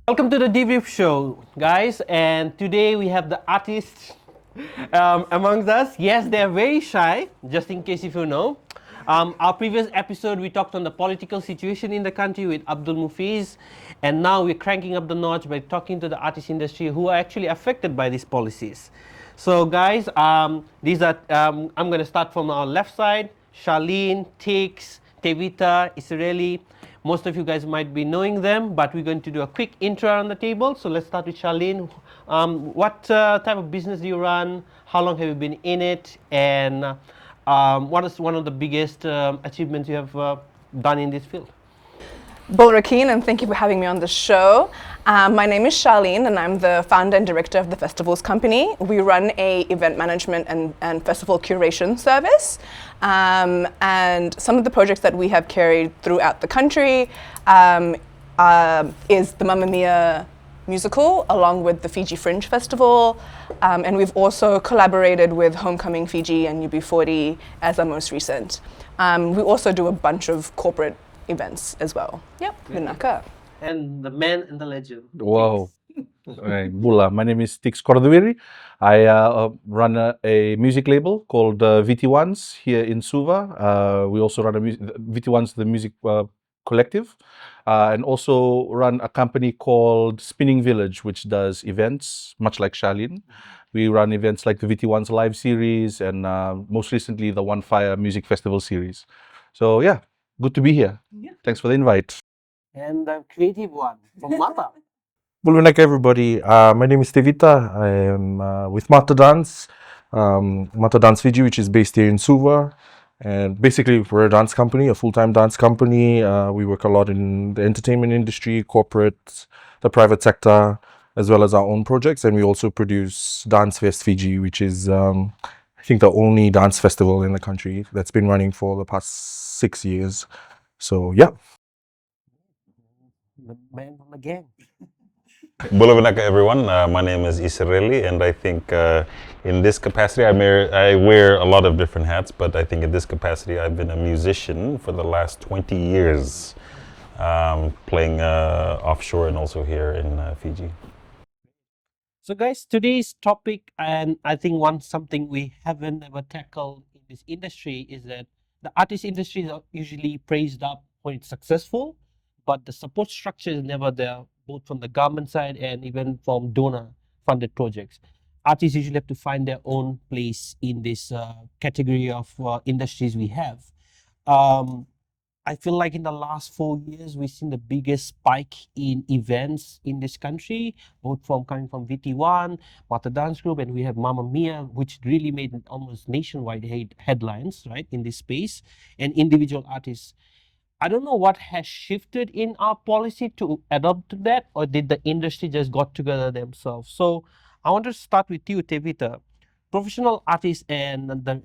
Welcome to the debrief show, guys. And today we have the artists amongst us. Yes, they're very shy, just in case if you know. Our previous episode, we talked on the political situation in the country with Abdul Mufiz. And now we're cranking up the notch by talking to the artist industry who are actually affected by these policies. So, guys, these are, I'm going to start from our left side. Charlene, Tix, Tevita, Israeli. Most of you guys might be knowing them, but we're going to do a quick intro on the table. So let's start with Charlene. What type of business do you run? How long have you been in it? And what is one of the biggest achievements you have done in this field? Bol Rakeen, and thank you for having me on the show. My name is Charlene, and I'm the founder and director of the Festivals Company. We run a event management and festival curation service. And some of the projects that we have carried throughout the country is the Mamma Mia musical, along with the Fiji Fringe Festival. And we've also collaborated with Homecoming Fiji and UB40 as our most recent. We also do a bunch of corporate events as well. Yep, Vinaka. And the man and the legend. Wow. Bula, my name is Tix Cordoviri. I run a music label called VT1s here in Suva. We also run VT1s, the music collective, and also run a company called Spinning Village, which does events, much like Charlene. We run events like the VT1s Live series and most recently the One Fire Music Festival series. So yeah, good to be here. Yeah. Thanks for the invite. And the creative one from Mata. Bulwanak everybody. My name is Tevita. I am with Mata Dance, Mata Dance Fiji, which is based here in Suva. And basically, we're a dance company, a full-time dance company. We work a lot in the entertainment industry, corporate, the private sector, as well as our own projects. And we also produce Dance Fest Fiji, which is, I think, the only dance festival in the country that's been running for the past 6 years. So, yeah. The man from the gang. Bulavinaka everyone, my name is Israeli, and I think in this capacity I wear a lot of different hats, but I think in this capacity I've been a musician for the last 20 years, playing offshore and also here in Fiji. So guys, today's topic, and I think something we haven't ever tackled in this industry, is that the artist industry is usually praised up when it's successful, but the support structure is never there, both from the government side and even from donor funded projects. Artists usually have to find their own place in this category of industries we have. I feel like in the last 4 years, we've seen the biggest spike in events in this country, both coming from VT1, Mata Dance Group, and we have Mamma Mia, which really made almost nationwide headlines, right, in this space, and individual artists. I don't know what has shifted in our policy to adopt to that, or did the industry just got together themselves? So I want to start with you, Tevita. Professional artists and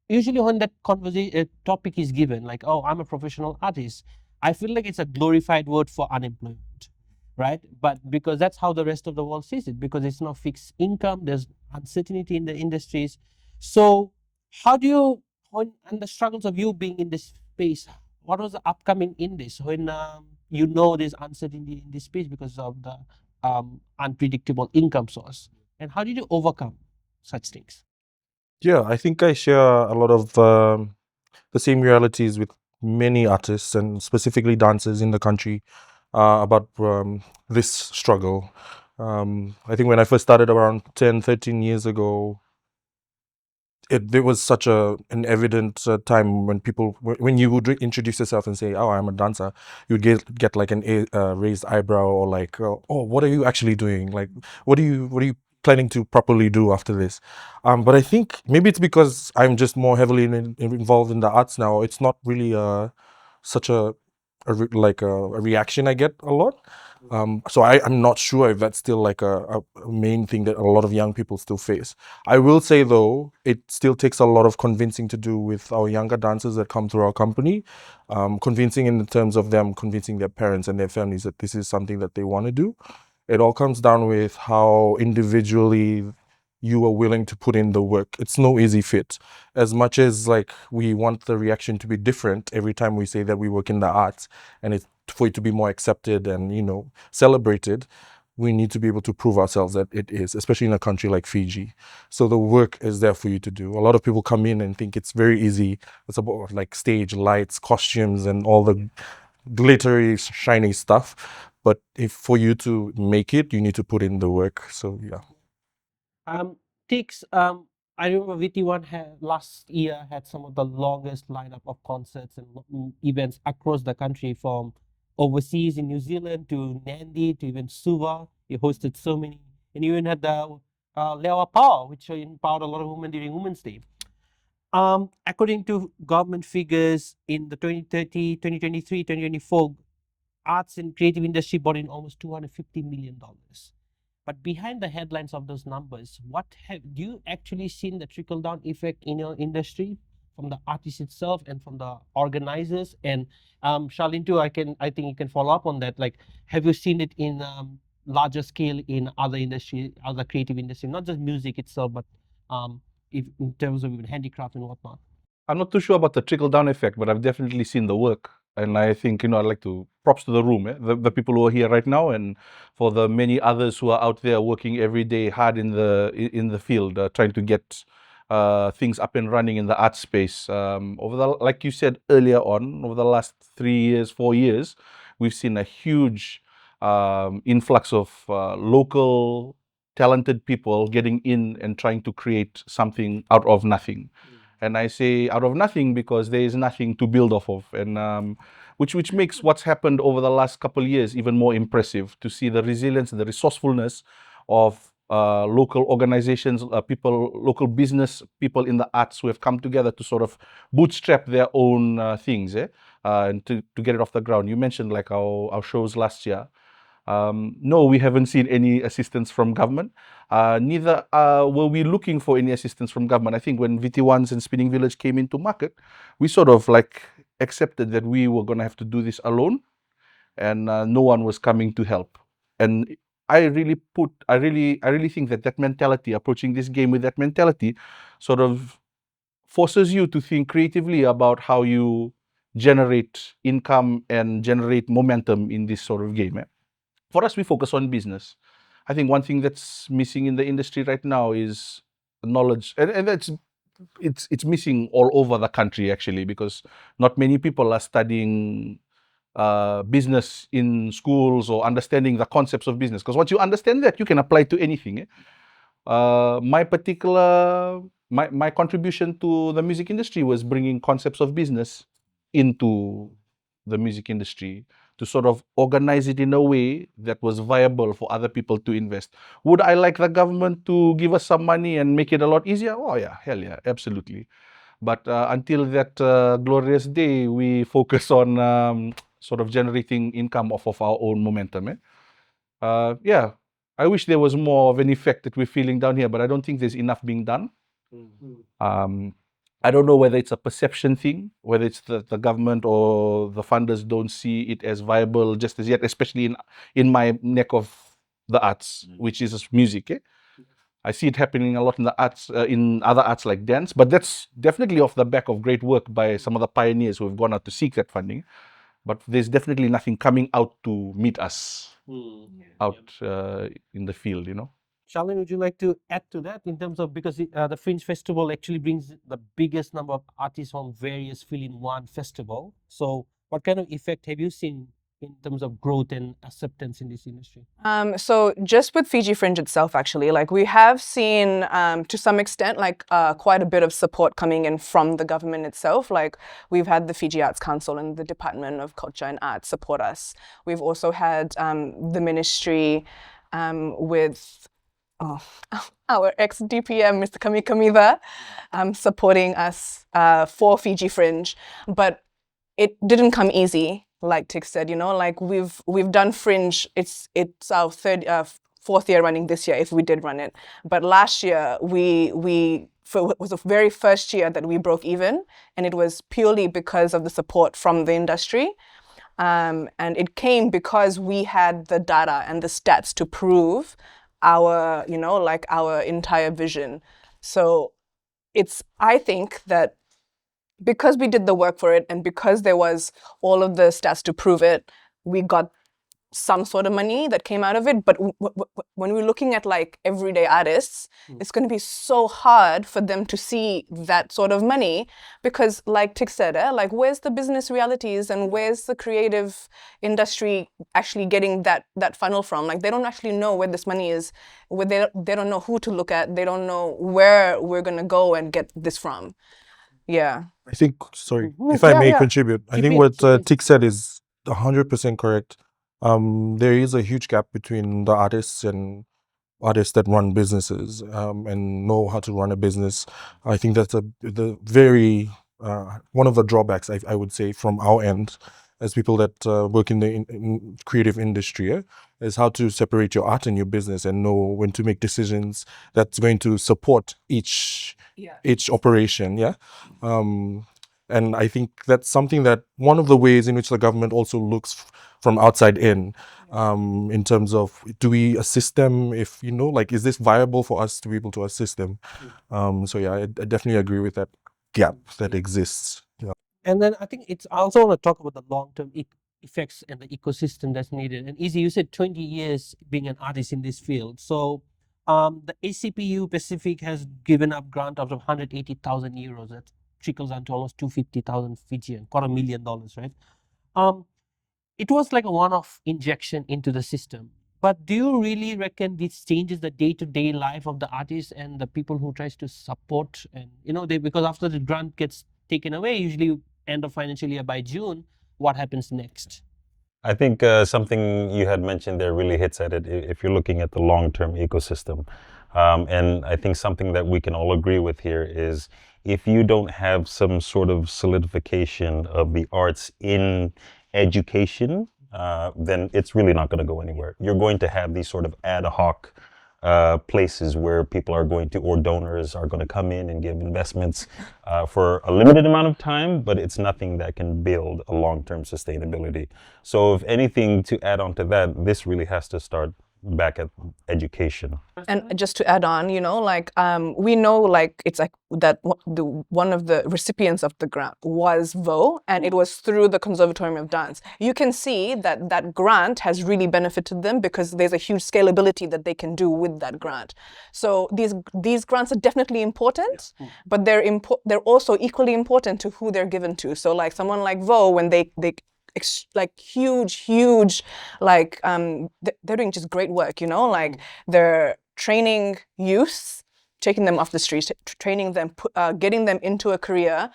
usually when that conversation topic is given, like, oh, I'm a professional artist, I feel like it's a glorified word for unemployment, right? But because that's how the rest of the world sees it, because it's not fixed income, there's uncertainty in the industries. So how do you, and the struggles of you being in this space, what was the upcoming in this when you know there's uncertainty in this space because of the unpredictable income source, and how did you overcome such things? Yeah, I think I share a lot of the same realities with many artists and specifically dancers in the country about this struggle. I think when I first started around 10, 13 years ago, there was such an evident time when when you would introduce yourself and say, "Oh, I'm a dancer," you'd get like an raised eyebrow or like, "Oh, what are you actually doing? Like, what are you planning to properly do after this?" But I think maybe it's because I'm just more heavily involved in the arts now. It's not really such a reaction I get a lot. So I'm not sure if that's still like a main thing that a lot of young people still face. I will say though, it still takes a lot of convincing to do with our younger dancers that come through our company. Convincing in the terms of them convincing their parents and their families that this is something that they want to do. It all comes down with how individually you are willing to put in the work. It's no easy fit. As much as like we want the reaction to be different every time we say that we work in the arts, and for it to be more accepted and, you know, celebrated, we need to be able to prove ourselves that it is, especially in a country like Fiji. So the work is there for you to do. A lot of people come in and think it's very easy. It's about like stage lights, costumes, and all the glittery, shiny stuff. But if for you to make it, you need to put in the work. So yeah. Tix, I remember VT1 had last year had some of the longest lineup of concerts and events across the country, from overseas in New Zealand to Nandi to even Suva. You hosted so many, and you even had the Lewa Power, which empowered a lot of women during Women's Day. According to government figures in the 2030, 2023, 2024, arts and creative industry brought in almost $250 million. But behind the headlines of those numbers, what have you actually seen the trickle down effect in your industry from the artist itself and from the organizers? And Charlene too, I think you can follow up on that. Like, have you seen it in larger scale in other industry, other creative industry, not just music itself, but if in terms of even handicraft and whatnot? I'm not too sure about the trickle down effect, but I've definitely seen the work. And I think, I'd like to props to the room, the people who are here right now, and for the many others who are out there working every day hard in the field, trying to get things up and running in the art space. Like you said earlier on, over the last 3 years, 4 years, we've seen a huge influx of local talented people getting in and trying to create something out of nothing. And I say out of nothing because there is nothing to build off of, and which makes what's happened over the last couple of years even more impressive, to see the resilience and the resourcefulness of local organizations, local business people in the arts who have come together to sort of bootstrap their own things, and to get it off the ground. You mentioned like our shows last year. No, we haven't seen any assistance from government. Neither were we looking for any assistance from government. I think when VT1s and Spinning Village came into market, we sort of like accepted that we were going to have to do this alone, and no one was coming to help. And I really think that mentality, approaching this game with that mentality, sort of forces you to think creatively about how you generate income and generate momentum in this sort of game. For us, we focus on business. I think one thing that's missing in the industry right now is knowledge, and it's missing all over the country actually, because not many people are studying business in schools or understanding the concepts of business. Because once you understand that, you can apply to anything. My contribution to the music industry was bringing concepts of business into the music industry, to sort of organize it in a way that was viable for other people to invest. Would I like the government to give us some money and make it a lot easier? Oh yeah, hell yeah, absolutely. But until that glorious day, we focus on sort of generating income off of our own momentum. Yeah, I wish there was more of an effect that we're feeling down here, but I don't think there's enough being done. I don't know whether it's a perception thing, whether it's the government or the funders don't see it as viable just as yet, especially in my neck of the arts, which is music. I see it happening a lot in the arts, in other arts like dance, but that's definitely off the back of great work by some of the pioneers who have gone out to seek that funding. But there's definitely nothing coming out to meet us out in the field, Charlene, would you like to add to that in terms of, because the Fringe Festival actually brings the biggest number of artists from various fields in one festival. So what kind of effect have you seen in terms of growth and acceptance in this industry? So just with Fiji Fringe itself, actually, like we have seen to some extent, like quite a bit of support coming in from the government itself. Like we've had the Fiji Arts Council and the Department of Culture and Arts support us. We've also had the ministry with our ex-DPM, Mr. Kamikamiva, supporting us for Fiji Fringe. But it didn't come easy. Like Tix said, like we've done Fringe. It's our fourth year running this year, if we did run it. But last year it was the very first year that we broke even, and it was purely because of the support from the industry, and it came because we had the data and the stats to prove our our entire vision. So I think that because we did the work for it and because there was all of the stats to prove it, we got some sort of money that came out of it, but when we're looking at like everyday artists, it's going to be so hard for them to see that sort of money, because like Tik said, like where's the business realities and where's the creative industry actually getting that funnel from? Like they don't actually know where this money is, where they don't know who to look at, they don't know where we're going to go and get this from. Yeah. I think, sorry, Mhm. if I Yeah, may yeah. contribute, I Keep think it, what keep it. Tik said is 100% correct. There is a huge gap between the artists and artists that run businesses and know how to run a business. I think that's the very one of the drawbacks I would say from our end as people that work in the in creative industry, is how to separate your art and your business and know when to make decisions that's going to support each operation. And I think that's something that one of the ways in which the government also looks from outside in terms of, do we assist them, if like, is this viable for us to be able to assist them? So yeah, I definitely agree with that gap that exists. Yeah. And then I think it's I also want to talk about the long-term effects and the ecosystem that's needed. And Easy, you said 20 years being an artist in this field. So the ACPU Pacific has given up grant of 180,000 euros. That trickles down to almost 250,000 Fijian, $250,000, right? It was like a one-off injection into the system. But do you really reckon this changes the day-to-day life of the artists and the people who tries to support? And because after the grant gets taken away, usually end of financial year by June, what happens next? I think something you had mentioned there really hits at it if you're looking at the long-term ecosystem. And I think something that we can all agree with here is, if you don't have some sort of solidification of the arts in education, then it's really not going to go anywhere. You're going to have these sort of ad hoc places where people are going to, or donors are going to come in and give investments for a limited amount of time, but it's nothing that can build a long-term sustainability. So if anything, to add on to that, this really has to start back at education. And just to add on, like we know, like it's like that one of the recipients of the grant was Vo, and it was through the Conservatorium of Dance. You can see that that grant has really benefited them, because there's a huge scalability that they can do with that grant. So these grants are definitely important, but they're also equally important to who they're given to. So like someone like Vo, when they like huge, like they're doing just great work, like they're training youths, taking them off the streets, training them, getting them into a career,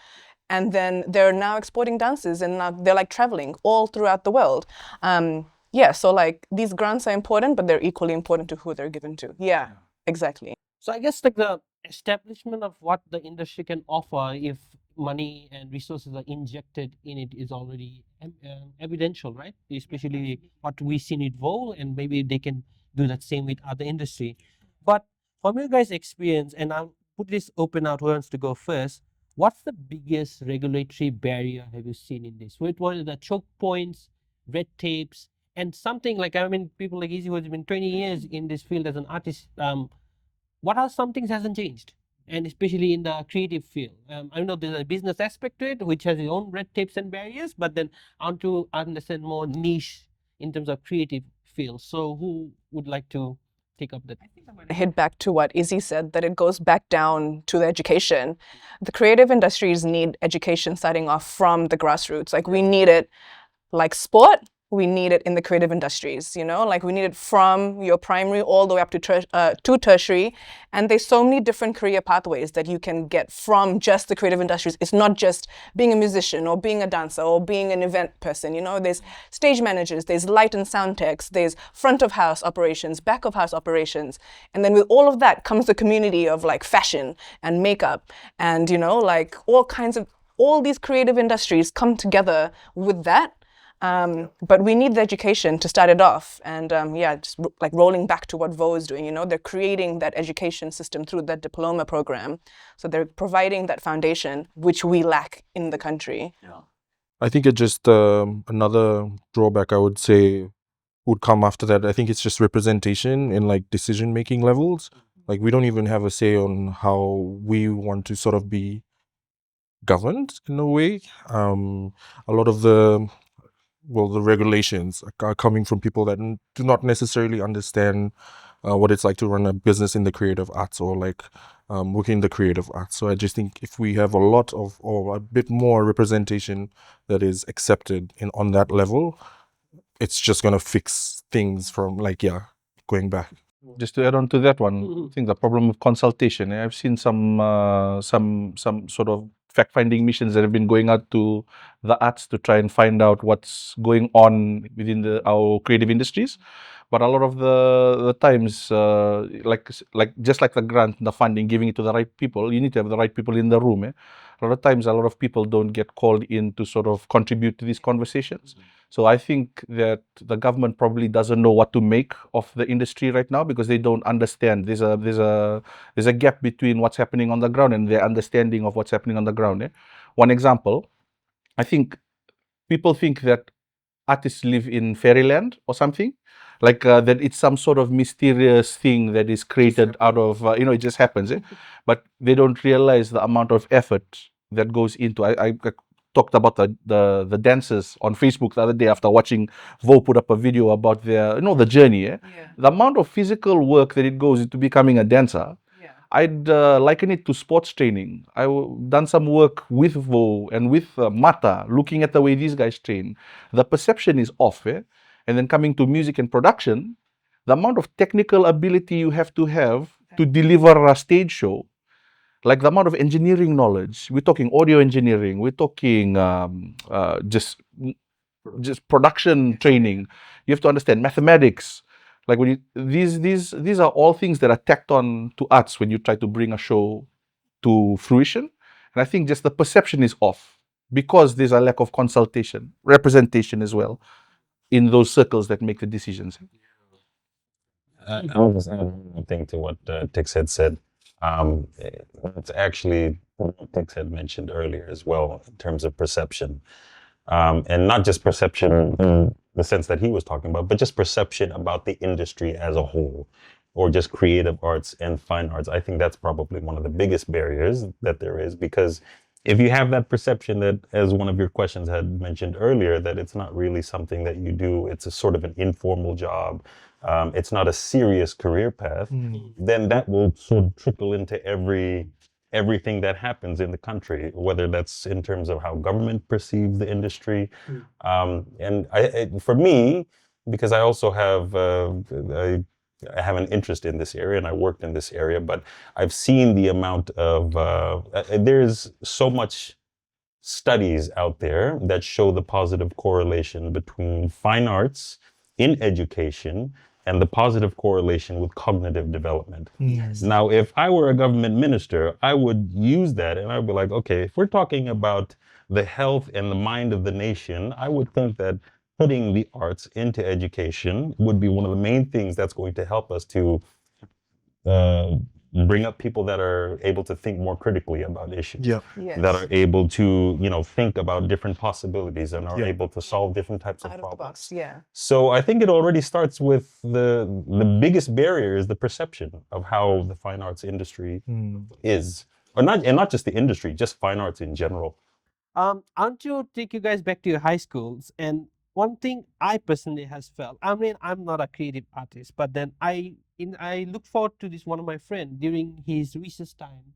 and then they're now exporting dances, and now they're like traveling all throughout the world. So like these grants are important, but they're equally important to who they're given to. Yeah, exactly. So I guess like the establishment of what the industry can offer, if money and resources are injected in it, is already evidential, right? Especially what we seen with Vol, and maybe they can do that same with other industry. But from your guys' experience, and I'll put this open out, who wants to go first? What's the biggest regulatory barrier have you seen in this? What are the choke points, red tapes, and something like, I mean, people like Easy, who's been 20 years in this field as an artist, what are some things hasn't changed, and especially in the creative field? I know there's a business aspect to it which has its own red tapes and barriers, but then I want to understand more niche in terms of creative field. So who would like to take up that? I think I'm going to hit back to what Izzy said, that it goes back down to the education. The creative industries need education starting off from the grassroots. Like we need it like sport, we need it in the creative industries, like we need it from your primary all the way up to tertiary. And there's so many different career pathways that you can get from just the creative industries. It's not just being a musician or being a dancer or being an event person, there's stage managers, there's light and sound techs, there's front of house operations, back of house operations. And then with all of that comes the community of like fashion and makeup and, like all these creative industries come together with that. But we need the education to start it off. And just like rolling back to what Vo is doing, they're creating that education system through that diploma program. So they're providing that foundation, which we lack in the country. Yeah. I think it just, another drawback I would say would come after that. I think it's just representation in like decision-making levels. Like we don't even have a say on how we want to sort of be governed in a way. A lot of the the regulations are coming from people that do not necessarily understand what it's like to run a business in the creative arts or like working in the creative arts. So I just think if we have a lot of or a bit more representation that is accepted on that level, it's just gonna fix things from going back. Just to add on to that one, I think the problem of consultation. I've seen some sort of fact-finding missions that have been going out to the arts to try and find out what's going on within our creative industries. But a lot of the times, like just like the grant, the funding, giving it to the right people, you need to have the right people in the room. A lot of times, a lot of people don't get called in to sort of contribute to these conversations. So I think that the government probably doesn't know what to make of the industry right now because they don't understand. There's a gap between what's happening on the ground and their understanding of what's happening on the ground. One example, I think people think that artists live in fairyland or something, like that it's some sort of mysterious thing that is created out of it just happens. But they don't realize the amount of effort that goes into. I talked about the dancers on Facebook the other day after watching Vo put up a video about their the journey. The amount of physical work that it goes into becoming a dancer. I'd liken it to sports training. I've done some work with Vo and with Mata, looking at the way these guys train. The perception is off. And then coming to music and production, the amount of technical ability you have to deliver a stage show, like the amount of engineering knowledge. We're talking audio engineering. We're talking just production training. You have to understand mathematics. Like these are all things that are tacked on to arts when you try to bring a show to fruition. And I think just the perception is off because there's a lack of consultation, representation as well in those circles that make the decisions. I'll just add one thing to what Tix had said. It's actually what Tix had mentioned earlier as well in terms of perception. And not just perception in the sense that he was talking about, but just perception about the industry as a whole, or just creative arts and fine arts. I think that's probably one of the biggest barriers that there is, because if you have that perception that, as one of your questions had mentioned earlier, that it's not really something that you do, it's a sort of an informal job, it's not a serious career path, then that will sort of trickle into everything that happens in the country, whether that's in terms of how government perceives the industry. And for me, because I also have I have an interest in this area and I worked in this area, but I've seen the amount of there's so much studies out there that show the positive correlation between fine arts in education and the positive correlation with cognitive development. Yes. Now, if I were a government minister, I would use that and I'd be like, okay, if we're talking about the health and the mind of the nation, I would think that putting the arts into education would be one of the main things that's going to help us to bring up people that are able to think more critically about issues, Yeah. Yes. that are able to, think about different possibilities and are able to solve different types of Out of the problems. box. Yeah. So I think it already starts with the biggest barrier is the perception of how the fine arts industry is, or not just the industry, just fine arts in general. I want to take you guys back to your high schools, and one thing I personally has felt. I mean, I'm not a creative artist, but then I look forward to this. One of my friend during his recess time,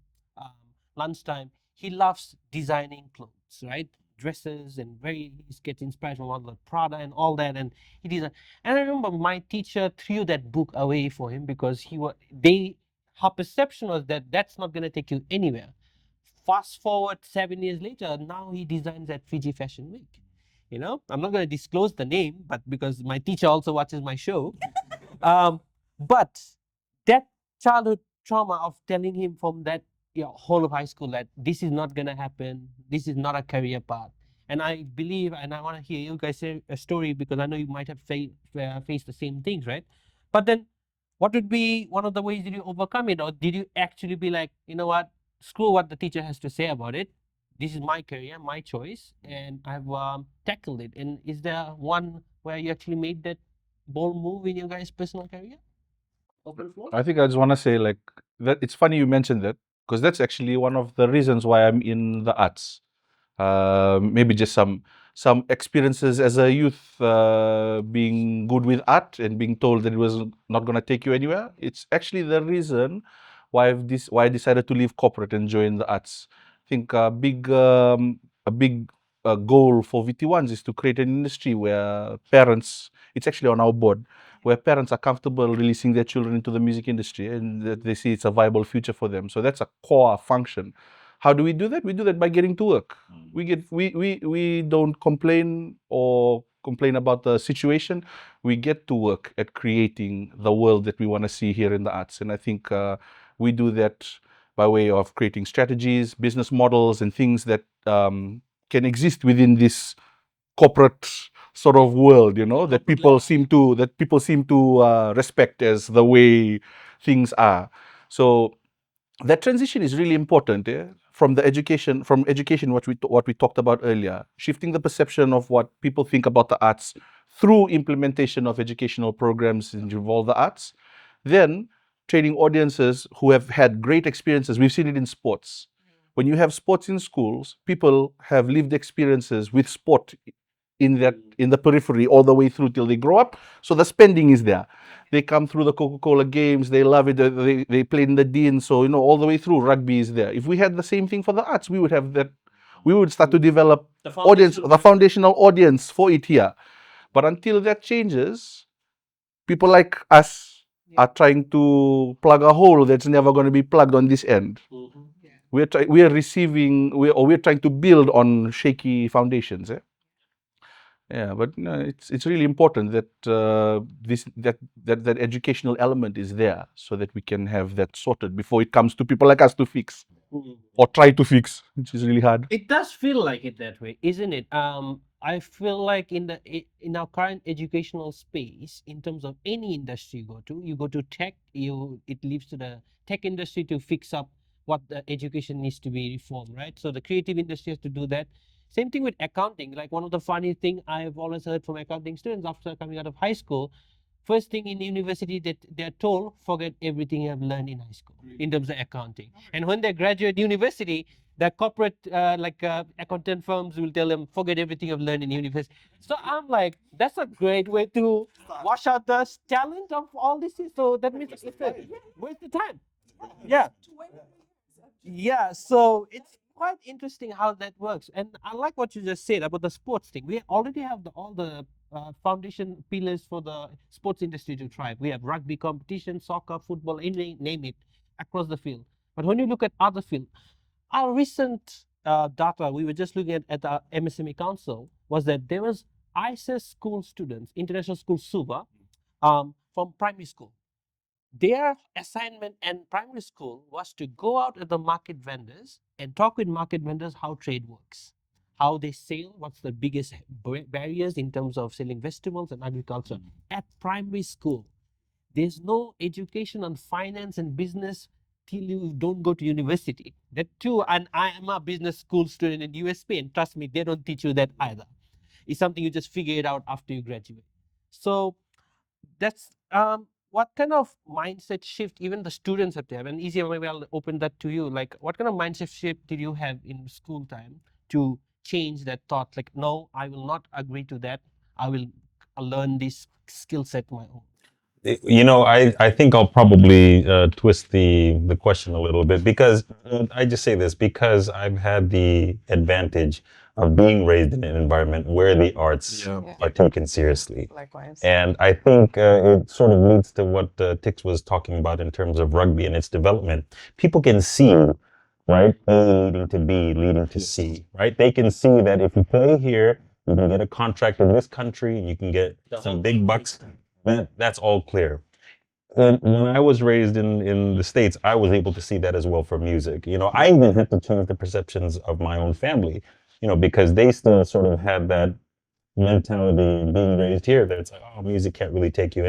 lunchtime, he loves designing clothes, right? Dresses, and he's gets inspired from all the Prada and all that, and he design. And I remember my teacher threw that book away for him because her perception was that that's not gonna take you anywhere. Fast forward 7 years later, now he designs at Fiji Fashion Week. I'm not going to disclose the name, but because my teacher also watches my show. But that childhood trauma of telling him from that whole of high school that this is not going to happen, this is not a career path. And I believe, and I want to hear you guys say a story because I know you might have faced the same things, right? But then what would be one of the ways did you overcome it? Or did you actually be like, you know what, screw what the teacher has to say about it. This is my career, my choice, and I've tackled it. And is there one where you actually made that bold move in your guys' personal career? Open floor. I think I just want to say like that. It's funny you mentioned that because that's actually one of the reasons why I'm in the arts. Maybe just some some experiences as a youth being good with art and being told that it was not going to take you anywhere. It's actually the reason why I decided to leave corporate and join the arts. I think a big goal for VT1s is to create an industry where parents, it's actually on our board, where parents are comfortable releasing their children into the music industry and that they see it's a viable future for them. So that's a core function. How do we do that? We do that by getting to work. We don't complain or complain about the situation. We get to work at creating the world that we want to see here in the arts. And I think we do that by way of creating strategies, business models, and things that can exist within this corporate sort of world, that people seem to respect as the way things are. So that transition is really important, from education, what we talked about earlier, shifting the perception of what people think about the arts through implementation of educational programs that involve the arts, then training audiences who have had great experiences. We've seen it in sports. When you have sports in schools, people have lived experiences with sport in the periphery all the way through till they grow up. So the spending is there. They come through the Coca-Cola games, they love it, they play in the Dean, so all the way through rugby is there. If we had the same thing for the arts, we would have that. We would start to develop the foundational audience for it here. But until that changes, people like us are trying to plug a hole that's never going to be plugged on this end. We're trying to build on shaky foundations. Yeah, but it's really important that that educational element is there so that we can have that sorted before it comes to people like us to fix or try to fix, which is really hard. It does feel like it that way, isn't it? I feel like in our current educational space, in terms of any industry you go to tech, it leaves to the tech industry to fix up what the education needs to be reformed, right? So the creative industry has to do that. Same thing with accounting. Like, one of the funny thing I've always heard from accounting students after coming out of high school, first thing in university that they're told, forget everything you have learned in high school in terms of accounting. And when they graduate university, the corporate accountant firms will tell them, forget everything you've learned in university. So I'm like, that's a great way to wash out the talent of all this. So that means waste the time. Yeah. Yeah, so it's quite interesting how that works. And I like what you just said about the sports thing. We already have all the foundation pillars for the sports industry to thrive. We have rugby competition, soccer, football, name it, across the field. But when you look at other fields, our recent data we were just looking at the MSME Council was that there was ISIS school students, international school SUVA, from primary school. Their assignment in primary school was to go out at the market vendors and talk with market vendors how trade works, how they sell, what's the biggest barriers in terms of selling vegetables and agriculture at primary school. There's no education on finance and business till you don't go to university. That too, and I am a business school student in USP, and trust me, they don't teach you that either. It's something you just figure it out after you graduate. So that's what kind of mindset shift even the students have to have? And easier, maybe I'll open that to you. Like, what kind of mindset shift did you have in school time to change that thought? Like, no, I will not agree to that. I will learn this skill set my own. I think I'll probably twist the question a little bit, because I just say this because I've had the advantage of being raised in an environment where the arts are taken seriously. Likewise. And I think it sort of leads to what Tix was talking about in terms of rugby and its development. People can see, right? A leading to B, leading to C, right? They can see that if you play here, you can get a contract in this country and you can get some big bucks. That's all clear. And when I was raised in the States, I was able to see that as well for music. I even had to change the perceptions of my own family, because they still sort of had that mentality being raised here that it's like, oh, music can't really take you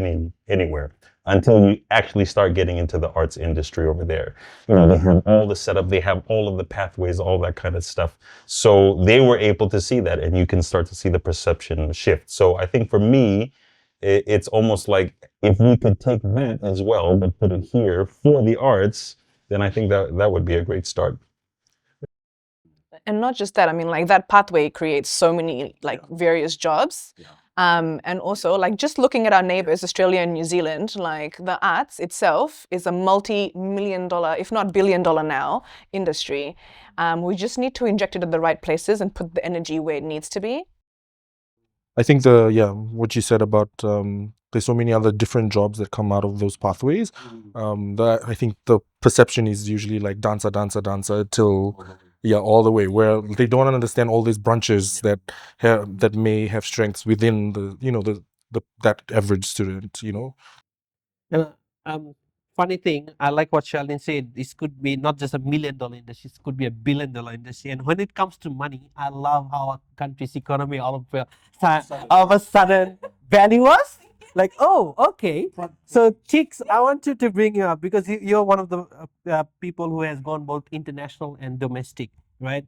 anywhere until you actually start getting into the arts industry over there. They have all the setup, they have all of the pathways, all that kind of stuff. So they were able to see that, and you can start to see the perception shift. So I think for me, it's almost like if we could take that as well, but put it here for the arts, then I think that would be a great start. And not just that, I mean, like that pathway creates so many like various jobs. And also, like just looking at our neighbors, Australia and New Zealand, like the arts itself is a multi-million dollar, if not billion-dollar now, industry. We just need to inject it at the right places and put the energy where it needs to be. I think what you said about there's so many other different jobs that come out of those pathways. I think the perception is usually like dancer till all the way, where they don't understand all these branches that may have strengths within the that average student. And funny thing, I like what Sheldon said. This could be not just $1 million industry; it could be $1 billion industry. And when it comes to money, I love how our country's economy all of a sudden value us. Like, oh, okay. So, Chicks, I want you to bring you up because you're one of the people who has gone both international and domestic, right?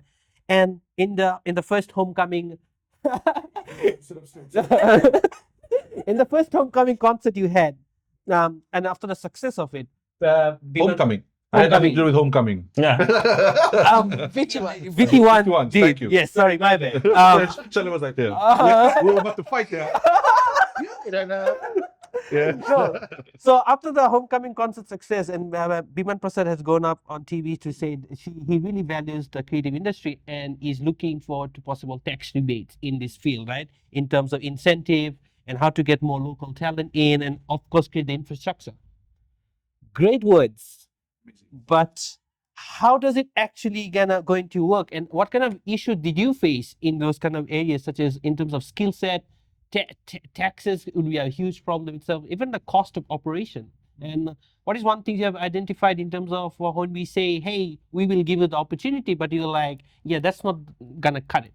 And in the first homecoming, in the first homecoming concert you had, and after the success of it, Homecoming. I had nothing to do with homecoming. Yeah. VT1 did. Thank you. Yes, sorry, my bad. Charlie was like, we were about to fight there. No. So after the homecoming concert success, and Biman Prasad has gone up on TV to say he really values the creative industry and is looking forward to possible tax rebates in this field, right? In terms of incentive and how to get more local talent in, and of course create the infrastructure. Great words, but how does it actually going to work, and what kind of issue did you face in those kind of areas, such as in terms of skill set? Taxes would be a huge problem itself, even the cost of operation. And what is one thing you have identified in terms of when we say, hey, we will give you the opportunity, but you're like, yeah, that's not gonna cut it?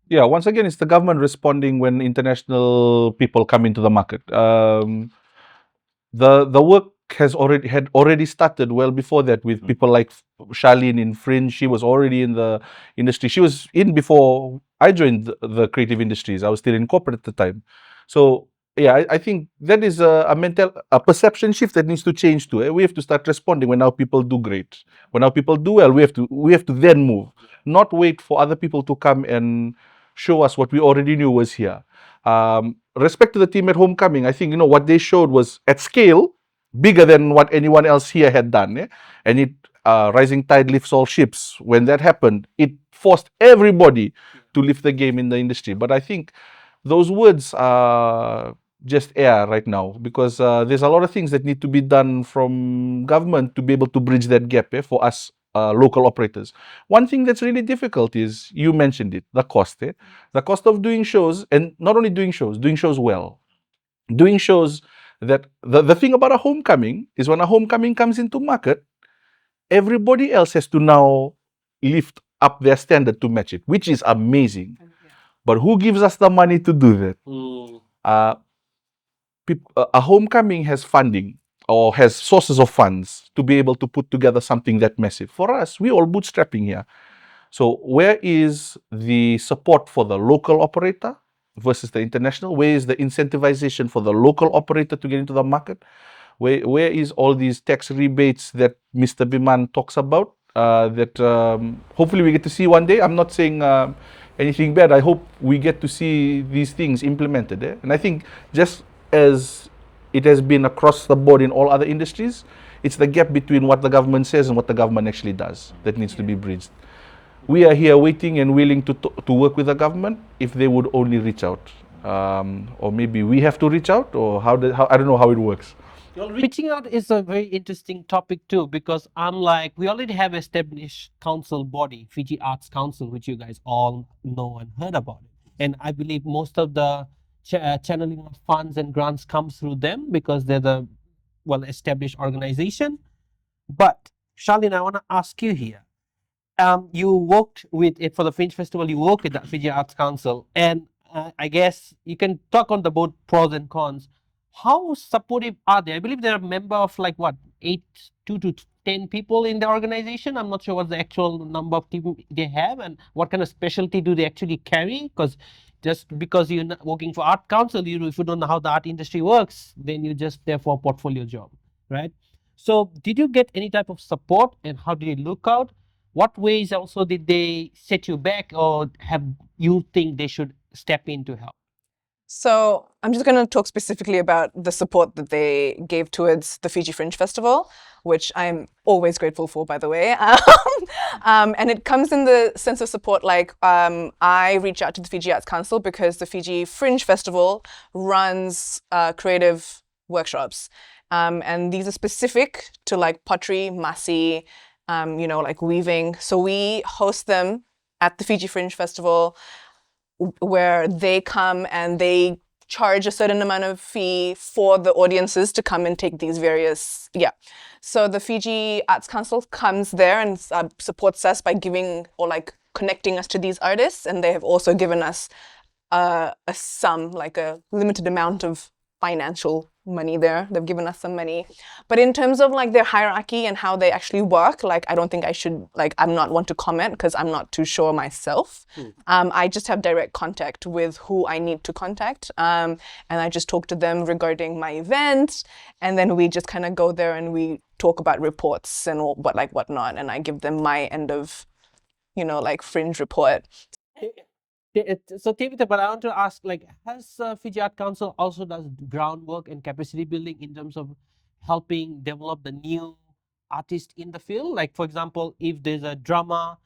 Yeah, once again, it's the government responding when international people come into the market. The work had already started well before that with people like Charlene in Fringe. She was already in the industry. She was in before I joined the creative industries. I was still in corporate at the time. So yeah, I think that is a perception shift that needs to change too. We have to start responding when our people do great. When our people do well, we have to then move, not wait for other people to come and show us what we already knew was here. Respect to the team at Homecoming, I think what they showed was at scale bigger than what anyone else here had done. And it rising tide lifts all ships. When that happened, it forced everybody to lift the game in the industry. But I think those words are just air right now, because there's a lot of things that need to be done from government to be able to bridge that gap for us local operators. One thing that's really difficult is, you mentioned it, the cost. The cost of doing shows, and not only doing shows well. Doing shows that, the thing about a homecoming is, when a homecoming comes into market, everybody else has to now lift up their standard to match it, which is amazing. But who gives us the money to do that? A homecoming has funding or has sources of funds to be able to put together something that massive. For us, we all bootstrapping here. So where is the support for the local operator versus the international? Where is the incentivization for the local operator to get into the market? Where is all these tax rebates that Mr. Biman talks about, that hopefully we get to see one day? I'm not saying anything bad. I hope we get to see these things implemented. And I think, just as it has been across the board in all other industries, it's the gap between what the government says and what the government actually does that needs to be bridged. We are here waiting and willing to work with the government if they would only reach out. Or maybe we have to reach out, or how I don't know how it works. Reaching out is a very interesting topic too, because unlike, we already have established council body, Fiji Arts Council, which you guys all know and heard about it. And I believe most of the channeling of funds and grants comes through them, because they're the well-established organization. But Charlene, I want to ask you here. You worked with it for the Fringe Festival. You worked with the Fiji Arts Council, and I guess you can talk on the both pros and cons. How supportive are they? I believe they're a member of 2 to 10 people in the organization. I'm not sure what the actual number of people they have and what kind of specialty do they actually carry. Because just because you're not working for Art Council, if you don't know how the art industry works, then you're just there for a portfolio job, right? So did you get any type of support, and how did it look out? what ways also did they set you back, or have you think they should step in to help? So I'm just going to talk specifically about the support that they gave towards the Fiji Fringe Festival, which I'm always grateful for, by the way. And it comes in the sense of support, like I reach out to the Fiji Arts Council because the Fiji Fringe Festival runs creative workshops. And these are specific to like pottery, masi, like weaving. So we host them at the Fiji Fringe Festival, where they come and they charge a certain amount of fee for the audiences to come and take these various, So the Fiji Arts Council comes there and supports us by giving or like connecting us to these artists, and they have also given us a sum, like a limited amount of financial money there. They've given us some money. But in terms of like their hierarchy and how they actually work, like I don't think I should, like I'm not one to comment because I'm not too sure myself. I just have direct contact with who I need to contact. And I just talk to them regarding my event. And then we just kind of go there and we talk about reports and whatnot. And I give them my end of, like fringe report. So Tivita, but I want to ask, like, has Fiji Art Council also does groundwork and capacity building in terms of helping develop the new artists in the field? Like, for example, if there's a drummer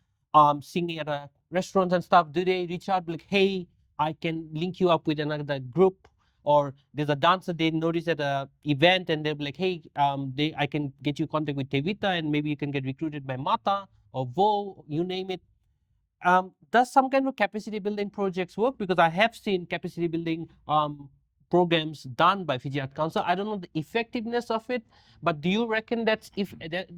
singing at a restaurant and stuff, do they reach out like, hey, I can link you up with another group? Or there's a dancer they notice at a event and they're like, hey, I can get you contact with Tevita and maybe you can get recruited by Mata or Vo, you name it. Does some kind of capacity building projects work? Because I have seen capacity building programs done by Fiji Art Council. I don't know the effectiveness of it, but do you reckon do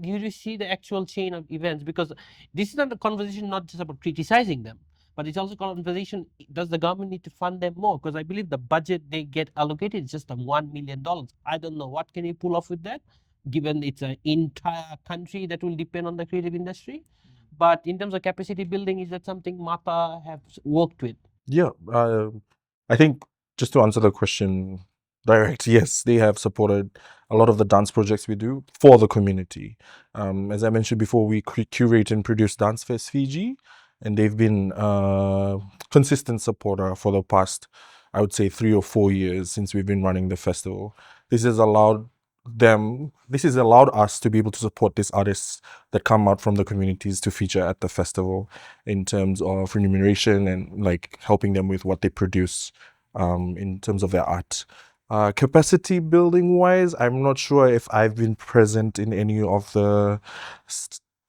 you see the actual chain of events? Because this is not a conversation not just about criticizing them, but it's also a conversation, does the government need to fund them more? Because I believe the budget they get allocated is just $1 million. I don't know, what can you pull off with that, given it's an entire country that will depend on the creative industry? But in terms of capacity building, is that something MAPA have worked with? Yeah, I think just to answer the question direct, yes, they have supported a lot of the dance projects we do for the community. As I mentioned before, we curate and produce Dance Fest Fiji, and they've been a consistent supporter for the past, I would say, 3 or 4 years since we've been running the festival. This has allowed us to be able to support these artists that come out from the communities to feature at the festival in terms of remuneration and like helping them with what they produce in terms of their art. Capacity building wise, I'm not sure if I've been present in any of the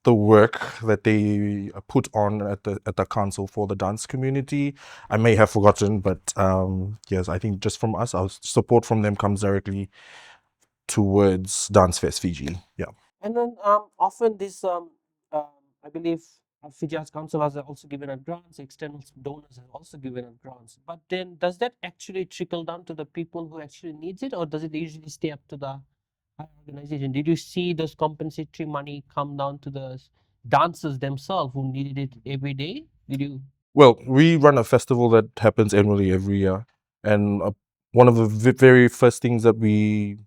work that they put on at the council for the dance community. I may have forgotten, but yes, I think just from us, our support from them comes directly towards Dance Fest Fiji. Yeah. And then often this, I believe Fiji Arts Council has also given out grants, external donors have also given out grants. But then does that actually trickle down to the people who actually needs it, or does it usually stay up to the organization? Did you see those compensatory money come down to the dancers themselves who needed it every day? Did you? Well, we run a festival that happens annually every year. And one of the very first things that we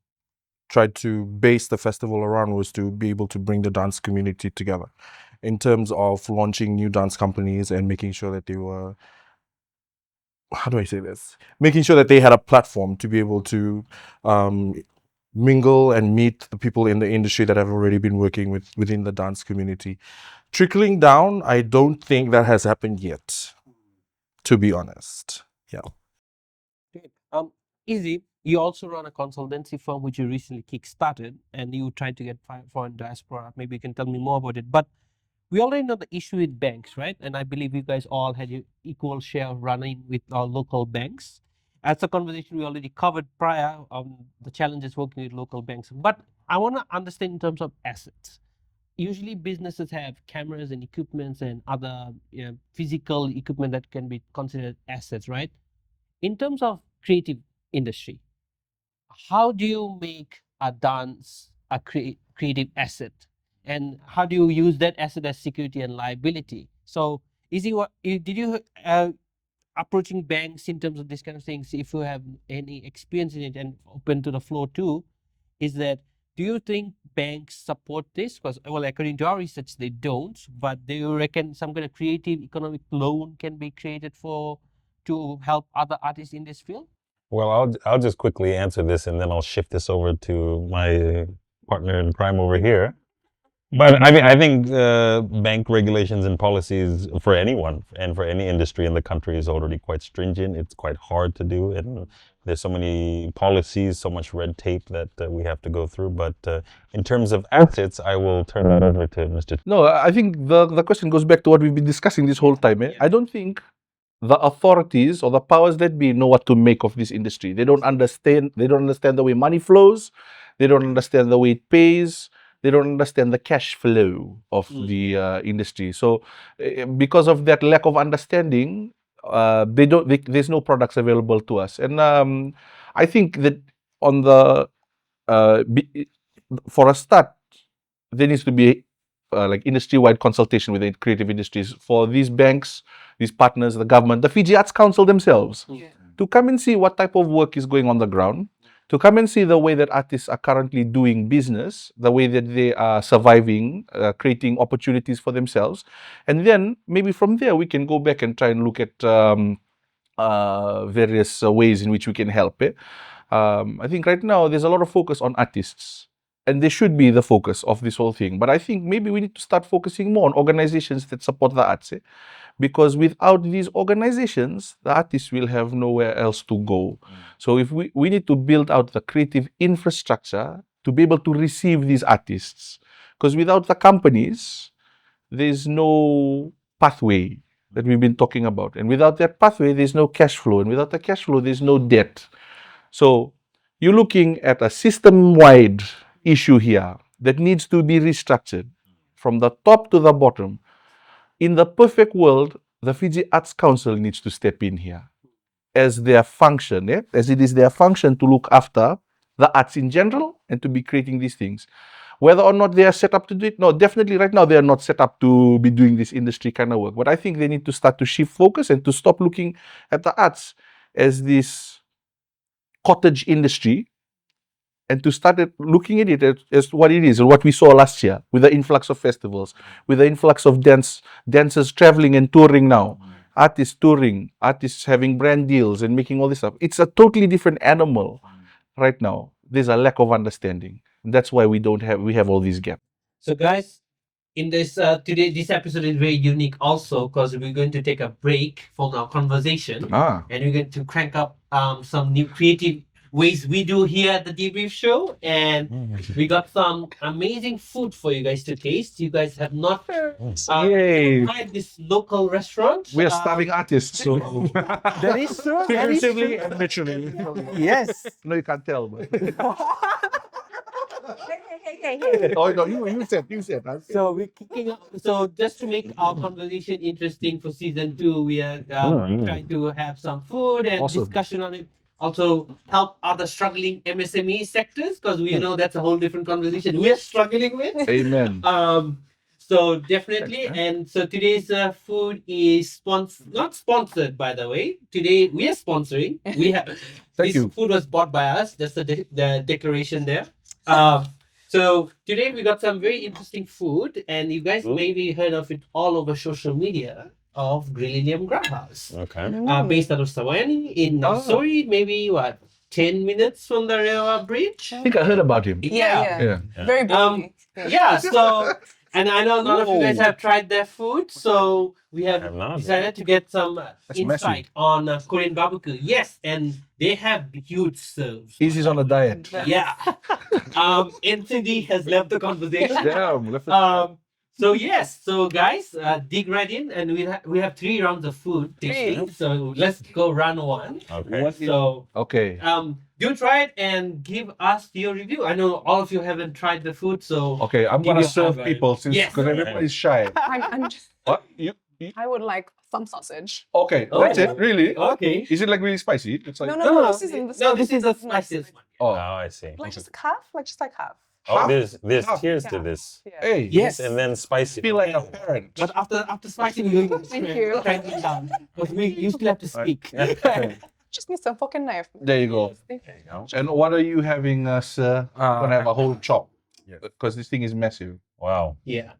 tried to base the festival around was to be able to bring the dance community together in terms of launching new dance companies and making sure that they were, how do I say this? Making sure that they had a platform to be able to mingle and meet the people in the industry that have already been working within the dance community. Trickling down, I don't think that has happened yet, to be honest. Yeah. Great. Easy. You also run a consultancy firm which you recently kickstarted, and you tried to get foreign diaspora. Maybe you can tell me more about it. But we already know the issue with banks, right? And I believe you guys all had your equal share of running with our local banks. That's a conversation we already covered prior on the challenges working with local banks. But I want to understand in terms of assets. Usually businesses have cameras and equipments and other physical equipment that can be considered assets, right? In terms of creative industry, how do you make a dance a creative asset, and how do you use that asset as security and liability? So did you approaching banks in terms of these kind of things, if you have any experience in it and open to the floor too, is that Do you think banks support this? Because, well, according to our research, they don't. But do you reckon some kind of creative economic loan can be created to help other artists in this field? Well, I'll just quickly answer this, and then I'll shift this over to my partner in crime over here. But I think bank regulations and policies for anyone and for any industry in the country is already quite stringent. It's quite hard to do, and there's so many policies, so much red tape that we have to go through. But in terms of assets, I will turn that over to Mr. No, I think the question goes back to what we've been discussing this whole time. I don't think the authorities or the powers that be know what to make of this industry. They don't understand. They don't understand the way money flows. They don't understand the way it pays. They don't understand the cash flow of the industry. So, because of that lack of understanding, there's no products available to us. And I think that on the for a start, there needs to be like industry-wide consultation with the creative industries for these banks, these partners, the government, the Fiji Arts Council themselves, to come and see what type of work is going on the ground, to come and see the way that artists are currently doing business, the way that they are surviving, creating opportunities for themselves. And then maybe from there, we can go back and try and look at various ways in which we can help it. I think right now there's a lot of focus on artists, and they should be the focus of this whole thing. But I think maybe we need to start focusing more on organizations that support the arts, because without these organizations, the artists will have nowhere else to go. So if we need to build out the creative infrastructure to be able to receive these artists, because without the companies, there's no pathway that we've been talking about. And without that pathway, there's no cash flow. And without the cash flow, there's no debt. So you're looking at a system-wide issue here that needs to be restructured from the top to the bottom. In the perfect world, the Fiji Arts Council needs to step in here as their function, as it is their function to look after the arts in general and to be creating these things. Whether or not they are set up to do it, no, definitely right now they are not set up to be doing this industry kind of work. But I think they need to start to shift focus and to stop looking at the arts as this cottage industry and to start looking at it as what it is and what we saw last year with the influx of festivals, with the influx of dancers traveling and touring now, artists touring, artists having brand deals and making all this stuff. It's a totally different animal right now. There's a lack of understanding. And that's why we have all these gaps. So, guys, in this today, this episode is very unique also because we're going to take a break from our conversation and we're going to crank up some new creative ways we do here at the Debrief Show, and we got some amazing food for you guys to taste. You guys have not tried this local restaurant. We are starving artists, so that is true. Figuratively and literally. Yes. No, you can't tell, but Hey. oh no, you said. So we're kicking up. So just to make our conversation interesting for season 2, we are trying to have some food and discussion on it. Also help other struggling MSME sectors because we know that's a whole different conversation we're struggling with. Amen. So definitely, and so today's food is not sponsored, by the way. Today we are sponsoring. We have food was bought by us. That's the declaration there. So today we got some very interesting food, and you guys maybe heard of it all over social media. Of Grillium Grub House. Okay. Based out of Sawani in Nausori, maybe 10 minutes from the Rewa Bridge. I think I heard about him. Yeah. Very busy. So and I know none of you guys have tried their food, so we have decided to get some insight on Korean barbecue. Yes, and they have huge serves. He's on a diet. Yeah. NCD has left the conversation. Damn. So yes, so guys, dig right in, and we have 3 rounds of food tasting. So let's go round 1. Okay. So do try it and give us your review. I know all of you haven't tried the food, so okay, I'm gonna serve people because everybody's shy. I'm just. What? I would like some sausage. Okay, that's it. Really? Okay. Is it like really spicy? It's like No. This isn't. This is the spiciest one. Oh, I see. Like just half. Like half. Oh, there's tiers to this. Yeah. Hey, Yes. And then spicy. feel like a parent. But after spicy, you Thank you. crank it down because you still have to speak. just need some fucking knife. There you go. And what are you having, sir? Gonna have a whole chop. Because this thing is massive. Wow. Yeah.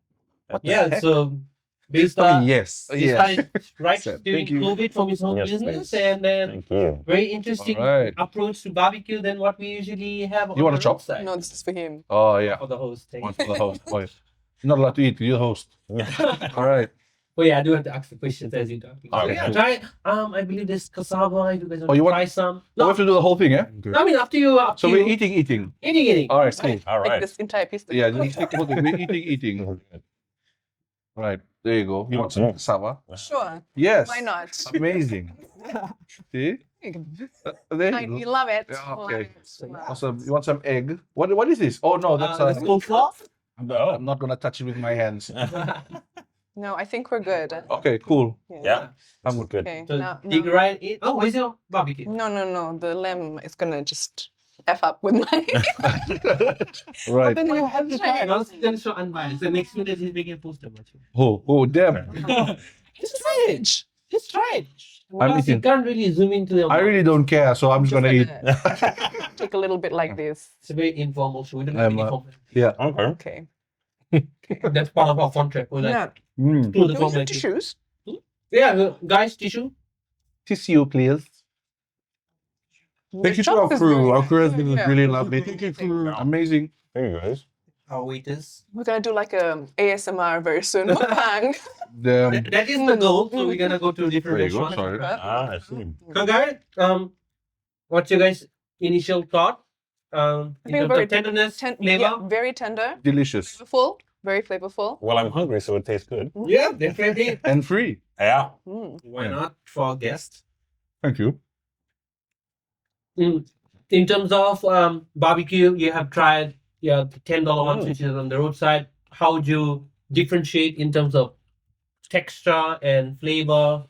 What the Yeah. heck? So based I mean, on yes. he started right Sir, during thank you. COVID from his own Yes, business, please. and then Thank you. very interesting Alright. approach to barbecue than what we usually have You on want the a chop? roadside. No, this is for him. Oh, yeah. For the host. One for the host. Oh, yeah. You're not allowed to eat. You're the host. All right. Oh yeah, I do have to ask the questions as you talk. So Okay. yeah, try it. I believe there's cassava. If you guys want Oh, you to want- try some? Oh, we No, have to do the whole thing, eh? I mean up to you. Up So to we're you. eating. Eating. All right, cool. All Take right. this entire piece. Yeah, just take the whole thing. We're eating. All right, there you go. You want some cassava? Sure. Yes. Why not? Amazing. See? There I you you go. love it. Yeah, okay. Love it. Awesome. You want some egg? What is this? Oh no, that's That's coleslaw. No. I'm not gonna touch it with my hands. No, I think we're good. Okay, cool. Yeah. I'm good. Okay. So Now, dig right in. Oh, where's your barbecue? no. The lamb is gonna just F up with my. Right. Then you have to try it. Honestly, then show unbiased. The next minute he's making a poster. Oh, damn. Just try it. Just try it. I'm Because you eating. can't really zoom into the. I really don't care, so I'm just gonna eat. Take a little bit like this. It's a very informal show. We don't have any format. Yeah. Okay. Okay. That's part of our contract. We're like, Yeah. Mm. do the Do we have format. tissues? Yeah, guys, tissue. Tissue, please. Thank you to our crew. Our crew has been really lovely. Thank you, crew. Amazing. Hey guys. Our waiters. We're gonna do like a ASMR very soon. Mukbang. That is the goal. So we're gonna go to different There you go. restaurants. Sorry. I see. So guys, what's your guys' initial thought? In think terms very of tenderness, flavor. Yeah, very tender, Delicious flavorful, very flavorful. Well, I'm hungry, so it tastes good. Yeah, definitely. and free. Yeah. Why Yeah. not for our guests? Thank you. In terms of barbecue, you have tried the $10 ones which is on the roadside. How would you differentiate in terms of texture and flavor,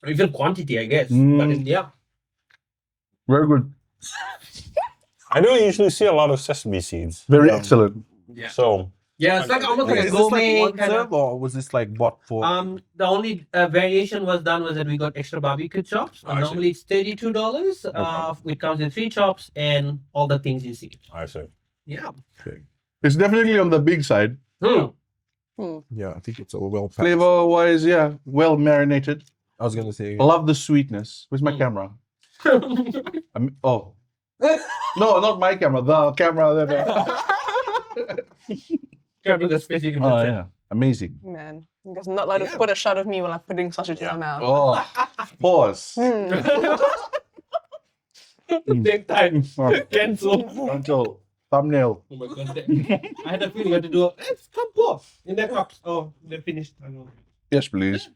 or even quantity? I guess. But yeah, Very good. I don't usually see a lot of sesame seeds. Very excellent. So it's like almost like a Is this like gourmet one kind serve of. or was this like bought for? The only variation was done was that we got extra barbecue chops. I see. Normally it's $32. It comes with 3 chops and all the things you see. I see. Yeah. It's definitely on the big side. Yeah, I think it's all well packed. Flavor wise, yeah, well marinated. I was gonna say. Love the sweetness. Where's my camera? Oh. No, not my camera. The camera that. Oh yeah, amazing. Man, you guys are not allowed to put a shot of me while I'm putting sausage in my mouth. Oh, pause. Same time. Cancel. Control. Thumbnail. Oh my god. I had a feeling you had to do a come pour in their cups. Oh, they're finished. I know. Yes, please.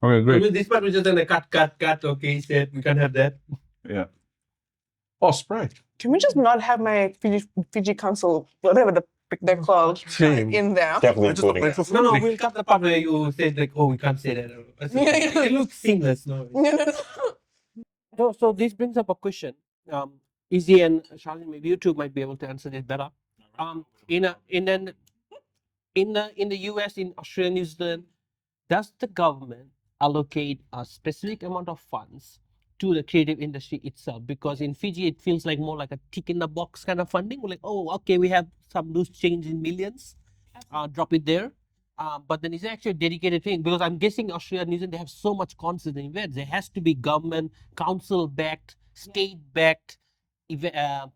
Okay, I great. mean, this part was just like cut. Okay, he said we can't have that. Yeah. Oh, Sprite. Can we just not have my Fiji Council, whatever they're called, Same. in there? Definitely I just including went it. for No, food. we'll cut the part where you said like, oh, we can't say that. It looks seamless. No. So this brings up a question. Izzy and Charlene, maybe you two might be able to answer this better. In the US, in Australia, New Zealand, does the government allocate a specific amount of funds to the creative industry itself? Because in Fiji, it feels like more like a tick in the box kind of funding. We're like, oh, okay, we have some loose change in millions, drop it there. But then it's actually a dedicated thing, because I'm guessing Australia and New Zealand, they have so much constant events. There has to be government, council backed, state backed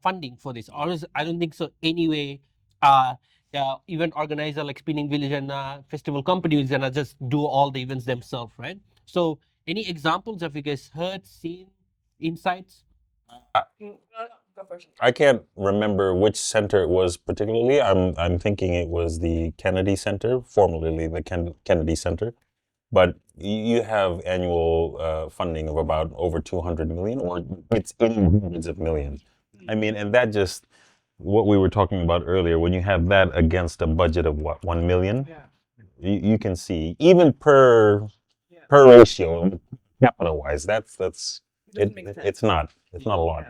funding for this. Or else I don't think so. Anyway, event organizer like Spinning Village and festival company is gonna just do all the events themselves, right? So, any examples of you guys heard, seen, insights? I can't remember which center it was particularly. I'm thinking it was the Kennedy Center, formerly the Kennedy Center. But you have annual funding of about over 200 million, or it's in hundreds of millions. I mean, and that just, what we were talking about earlier, when you have that against a budget of what, 1 million, you can see, even per ratio, capital-wise, it's not a lot.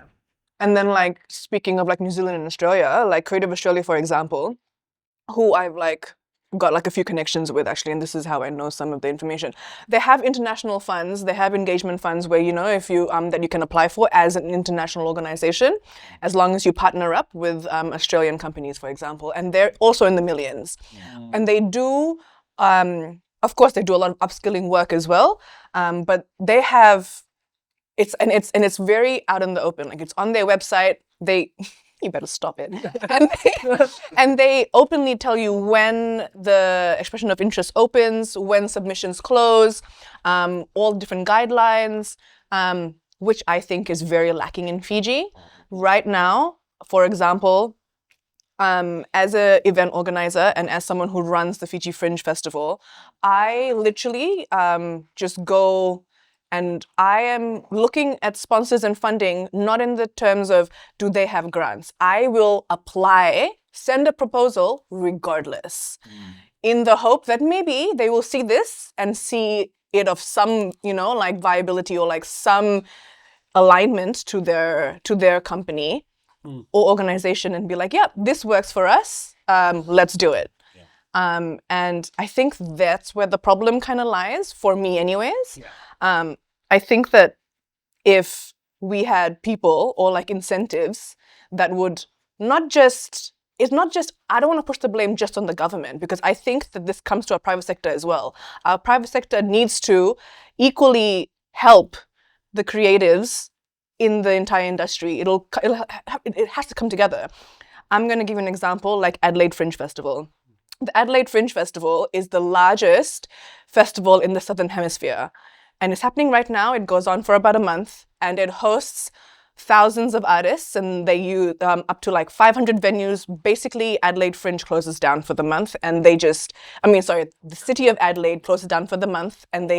And then, like, speaking of like New Zealand and Australia, like Creative Australia, for example, who I've like got like a few connections with actually, and this is how I know some of the information. They have international funds, they have engagement funds where, you know, if you that you can apply for as an international organization, as long as you partner up with Australian companies, for example, and they're also in the millions. And they do, of course, they do a lot of upskilling work as well, but they have it's very out in the open. Like, it's on their website. They you better stop it. And they openly tell you when the expression of interest opens, when submissions close, all different guidelines, which I think is very lacking in Fiji. Right now, for example, as an event organizer and as someone who runs the Fiji Fringe Festival, I literally just go and I am looking at sponsors and funding, not in the terms of do they have grants. I will apply, send a proposal regardless, in the hope that maybe they will see this and see it of some, you know, like viability or like some alignment to their company or organization and be like, yeah, this works for us. Let's do it. And I think that's where the problem kind of lies, for me anyways. I think that if we had people or like incentives that would it's not just, I don't want to push the blame just on the government, because I think that this comes to our private sector as well. Our private sector needs to equally help the creatives in the entire industry. It has to come together. I'm going to give you an example, like Adelaide Fringe Festival. The Adelaide Fringe Festival is the largest festival in the Southern Hemisphere. And it's happening right now. It goes on for about a month, and it hosts thousands of artists, and they use up to like 500 venues. Basically, Adelaide Fringe closes down for the month, and the city of Adelaide closes down for the month, and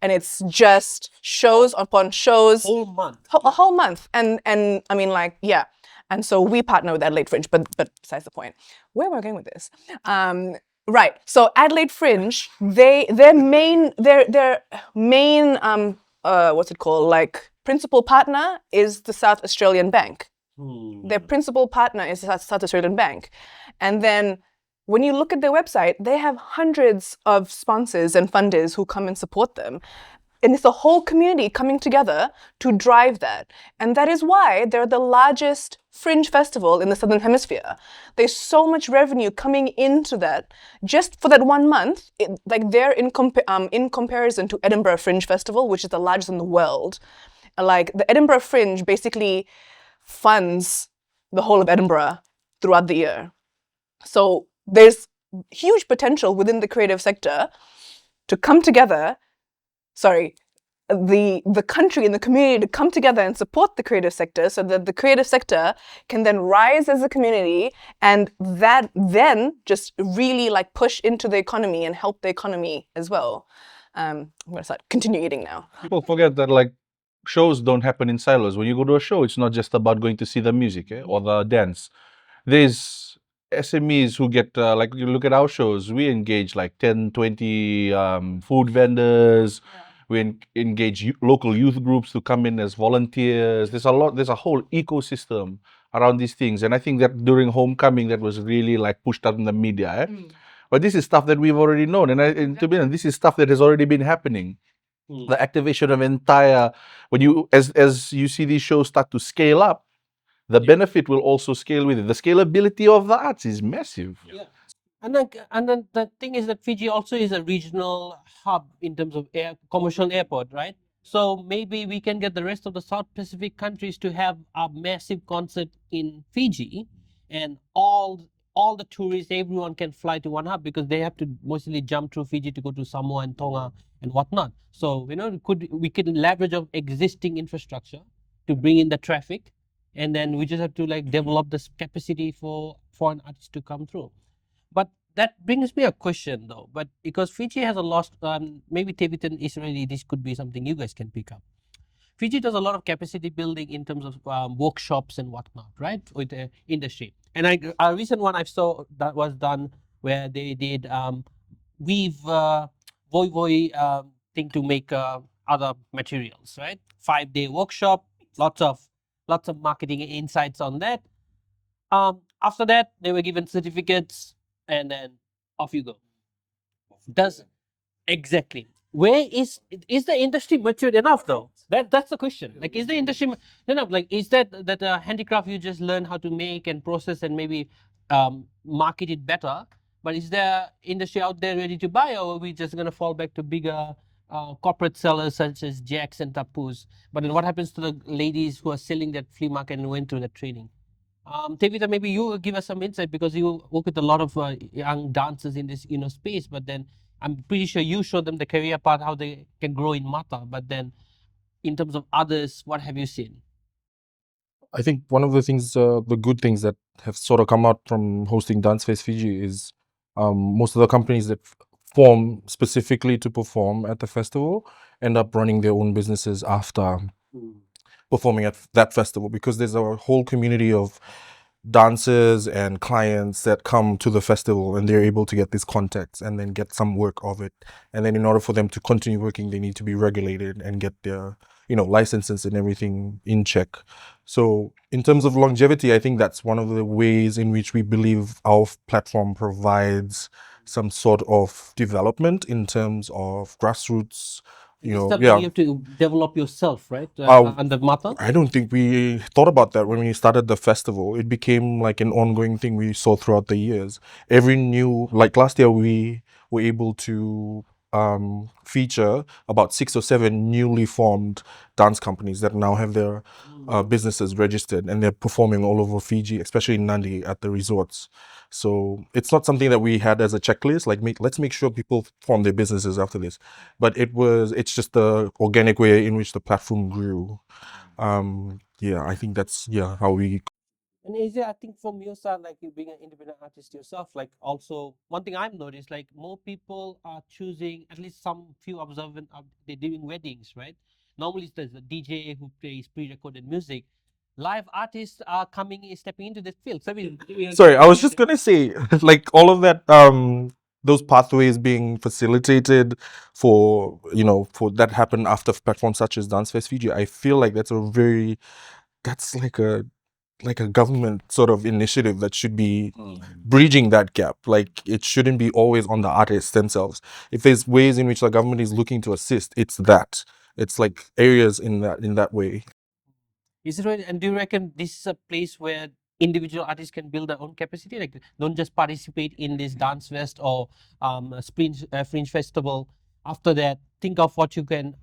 it's just shows upon shows. Whole month. A whole month. And I mean, like, yeah. And so we partner with Adelaide Fringe, but besides the point. Where am I going with this? Right. So Adelaide Fringe, their main what's it called? Like, principal partner is the South Australian Bank. Their principal partner is the South Australian Bank. And then when you look at their website, they have hundreds of sponsors and funders who come and support them. And it's a whole community coming together to drive that. And that is why they're the largest fringe festival in the Southern Hemisphere. There's so much revenue coming into that just for that 1 month. They're in comparison to Edinburgh Fringe Festival, which is the largest in the world. Like, the Edinburgh Fringe basically funds the whole of Edinburgh throughout the year. So there's huge potential within the creative sector to come together. The country and the community to come together and support the creative sector, so that the creative sector can then rise as a community, and that then just really like push into the economy and help the economy as well. I'm going to continue eating now. People forget that, like, shows don't happen in silos. When you go to a show, it's not just about going to see the music or the dance. There's SMEs who get, like, you look at our shows, we engage like 10, 20 food vendors. We engage local youth groups to come in as volunteers. There's a whole ecosystem around these things. And I think that during homecoming, that was really like pushed out in the media. But this is stuff that we've already known. And to be honest, this is stuff that has already been happening. The activation of as you see these shows start to scale up, the benefit will also scale with it. The scalability of the arts is massive. And then the thing is that Fiji also is a regional hub in terms of commercial airport, right? So maybe we can get the rest of the South Pacific countries to have a massive concert in Fiji, and all the tourists, everyone can fly to one hub, because they have to mostly jump through Fiji to go to Samoa and Tonga and whatnot. So, you know, we could leverage of existing infrastructure to bring in the traffic, and then we just have to like develop this capacity for foreign artists to come through. But that brings me a question though. But because Fiji has a lot, maybe Tevitan is really, this could be something you guys can pick up. Fiji does a lot of capacity building in terms of workshops and whatnot, right, with the industry. And a recent one I saw that was done where they did weave voi thing to make other materials, right? 5-day workshop, lots of marketing insights on that. After that, they were given certificates, and then off you go. Does exactly. Where is the industry matured enough though? That's the question. Like, is the industry enough? Like, is that handicraft you just learn how to make and process and maybe market it better? But is there industry out there ready to buy, or are we just gonna fall back to bigger corporate sellers such as Jacks and Tapus? But then what happens to the ladies who are selling that flea market and went through that training? Tevita, maybe you give us some insight because you work with a lot of young dancers in this space. But then I'm pretty sure you show them the career path, how they can grow in Mata. But then in terms of others, what have you seen? I think one of the things, the good things that have sort of come out from hosting Dance Fest Fiji is most of the companies that form specifically to perform at the festival end up running their own businesses after performing at that festival, because there's a whole community of dancers and clients that come to the festival, and they're able to get these contacts and then get some work of it. And then in order for them to continue working, they need to be regulated and get their licenses and everything in check. So in terms of longevity, I think that's one of the ways in which we believe our platform provides some sort of development in terms of grassroots. You have to develop yourself, right? Under Mata. I don't think we thought about that when we started the festival. It became like an ongoing thing we saw throughout the years. Like last year, we were able to feature about 6 or 7 newly formed dance companies that now have their businesses registered, and they're performing all over Fiji, especially in Nadi at the resorts. So it's not something that we had as a checklist, like let's make sure people form their businesses after this. But it's just the organic way in which the platform grew. I think that's how we. And is it, I think from your side, like you being an independent artist yourself, like also one thing I've noticed, like more people are choosing, at least some few observant, they're doing weddings, right? Normally there's a DJ who plays pre-recorded music. Live artists are stepping into this field. So Sorry, I was just gonna say, like all of that, those pathways being facilitated for that happen after platforms such as Dance Fest Fiji. I feel like that's like a government sort of initiative that should be bridging that gap. Like it shouldn't be always on the artists themselves. If there's ways in which the government is looking to assist, it's like areas in that way. Is it right? And do you reckon this is a place where individual artists can build their own capacity? Like, don't just participate in this dance fest or fringe festival. After that, think of how you can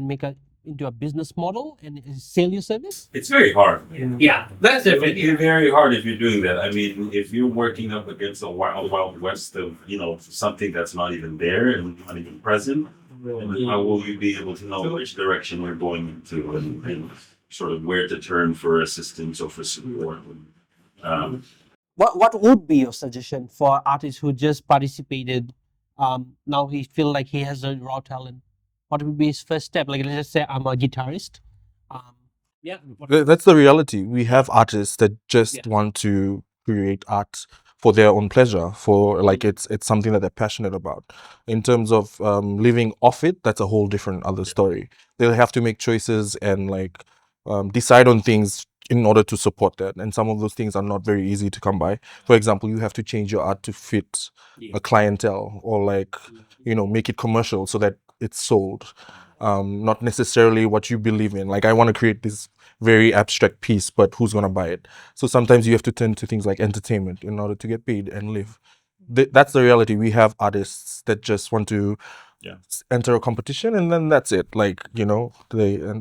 make into a business model and sell your service. It's very hard. Yeah, that's definitely. It's very hard if you're doing that. I mean, if you're working up against a wild west of something that's not even there and not even present, and how will you be able to know which direction you're going into and sort of where to turn for assistance or for support? What would be your suggestion for artists who just participated? Now he feel like he has a raw talent. What would be his first step? Like, let's just say I'm a guitarist. That's the reality. We have artists that just want to create art for their own pleasure, for like it's something that they're passionate about. In terms of living off it, that's a whole different other story. They'll have to make choices and like decide on things in order to support that. And some of those things are not very easy to come by. For example, you have to change your art to fit a clientele, or like make it commercial so that it's sold. Not necessarily what you believe in. Like I want to create this very abstract piece, but who's going to buy it? So sometimes you have to turn to things like entertainment in order to get paid and live. That's the reality. We have artists that just want to enter a competition, and then that's it. Like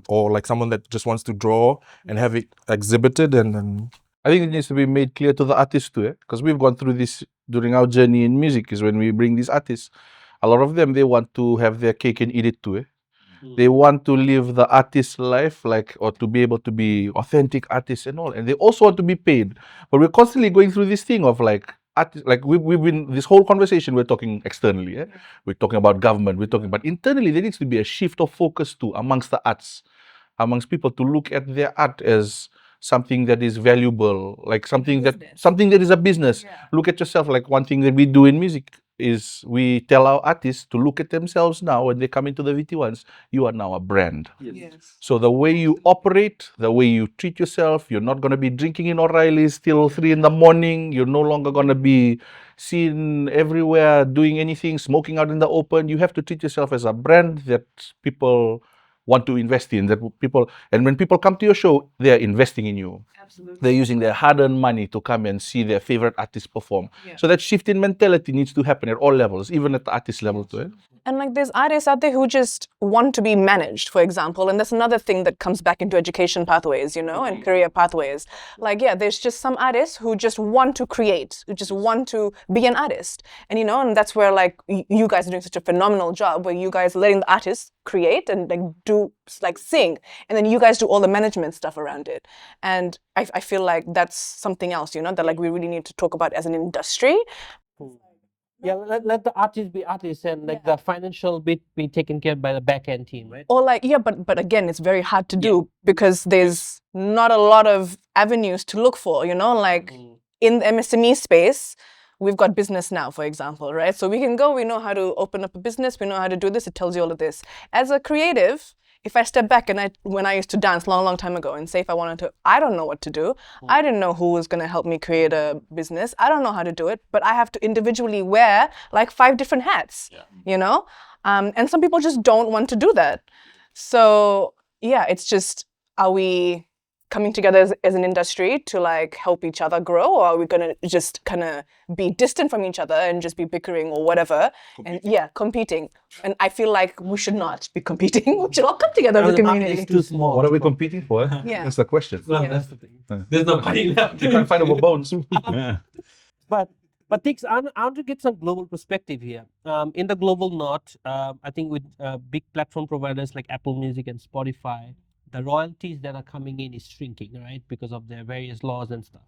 or like someone that just wants to draw and have it exhibited, and then I think it needs to be made clear to the artists too, because we've gone through this during our journey in music. Is when we bring these artists, a lot of them, they want to have their cake and eat it too. They want to live the artist life, or to be able to be authentic artists and all, and they also want to be paid. But we're constantly going through this thing of we've been this whole conversation. We're talking externally, we're talking about government. We're talking, but internally there needs to be a shift of focus too amongst the arts, amongst people, to look at their art as something that is valuable, like something that is a business. Look at yourself, like one thing that we do in music. is we tell our artists to look at themselves now when they come into the VT1s. You are now a brand. Yes. So the way you operate, the way you treat yourself, you're not going to be drinking in O'Reilly's till 3 in the morning. You're no longer going to be seen everywhere doing anything, smoking out in the open. You have to treat yourself as a brand that people want to invest in. And when people come to your show, they are investing in you. Absolutely. They're using their hard-earned money to come and see their favorite artist perform. Yeah. So that shift in mentality needs to happen at all levels, even at the artist level too. Eh? And like there's artists out there who just want to be managed, for example, and that's another thing that comes back into education pathways, and career pathways. Like, yeah, there's just some artists who just want to create, who just want to be an artist. And and that's where like you guys are doing such a phenomenal job where you guys are letting the artists create and like sing, and then you guys do all the management stuff around it. And I feel like that's something else, that like we really need to talk about as an industry. Yeah, let the artists be artists and like the financial bit be taken care by the back end team, right? Or like, yeah, but again, it's very hard to do because there's not a lot of avenues to look for, like in the MSME space, we've got business now, for example, right? So we can go, we know how to open up a business, we know how to do this, it tells you all of this. As a creative, if I step back and when I used to dance long time ago and say if I wanted to, I don't know what to do. I didn't know who was going to help me create a business. I don't know how to do it, but I have to individually wear like 5 different hats, and some people just don't want to do that. So yeah, it's just, are we coming together as an industry to like help each other grow, or are we going to just kind of be distant from each other and just be bickering or whatever? Competing. And I feel like we should not be competing. We should all come together as a community. It's too small. What are we competing for? Yeah. That's the question. Well, that's the thing. There's no money left. You can't find our bones. Yeah. But Tix, I want to get some global perspective here. In the global north, I think with big platform providers like Apple Music and Spotify, the royalties that are coming in is shrinking, right? Because of their various laws and stuff.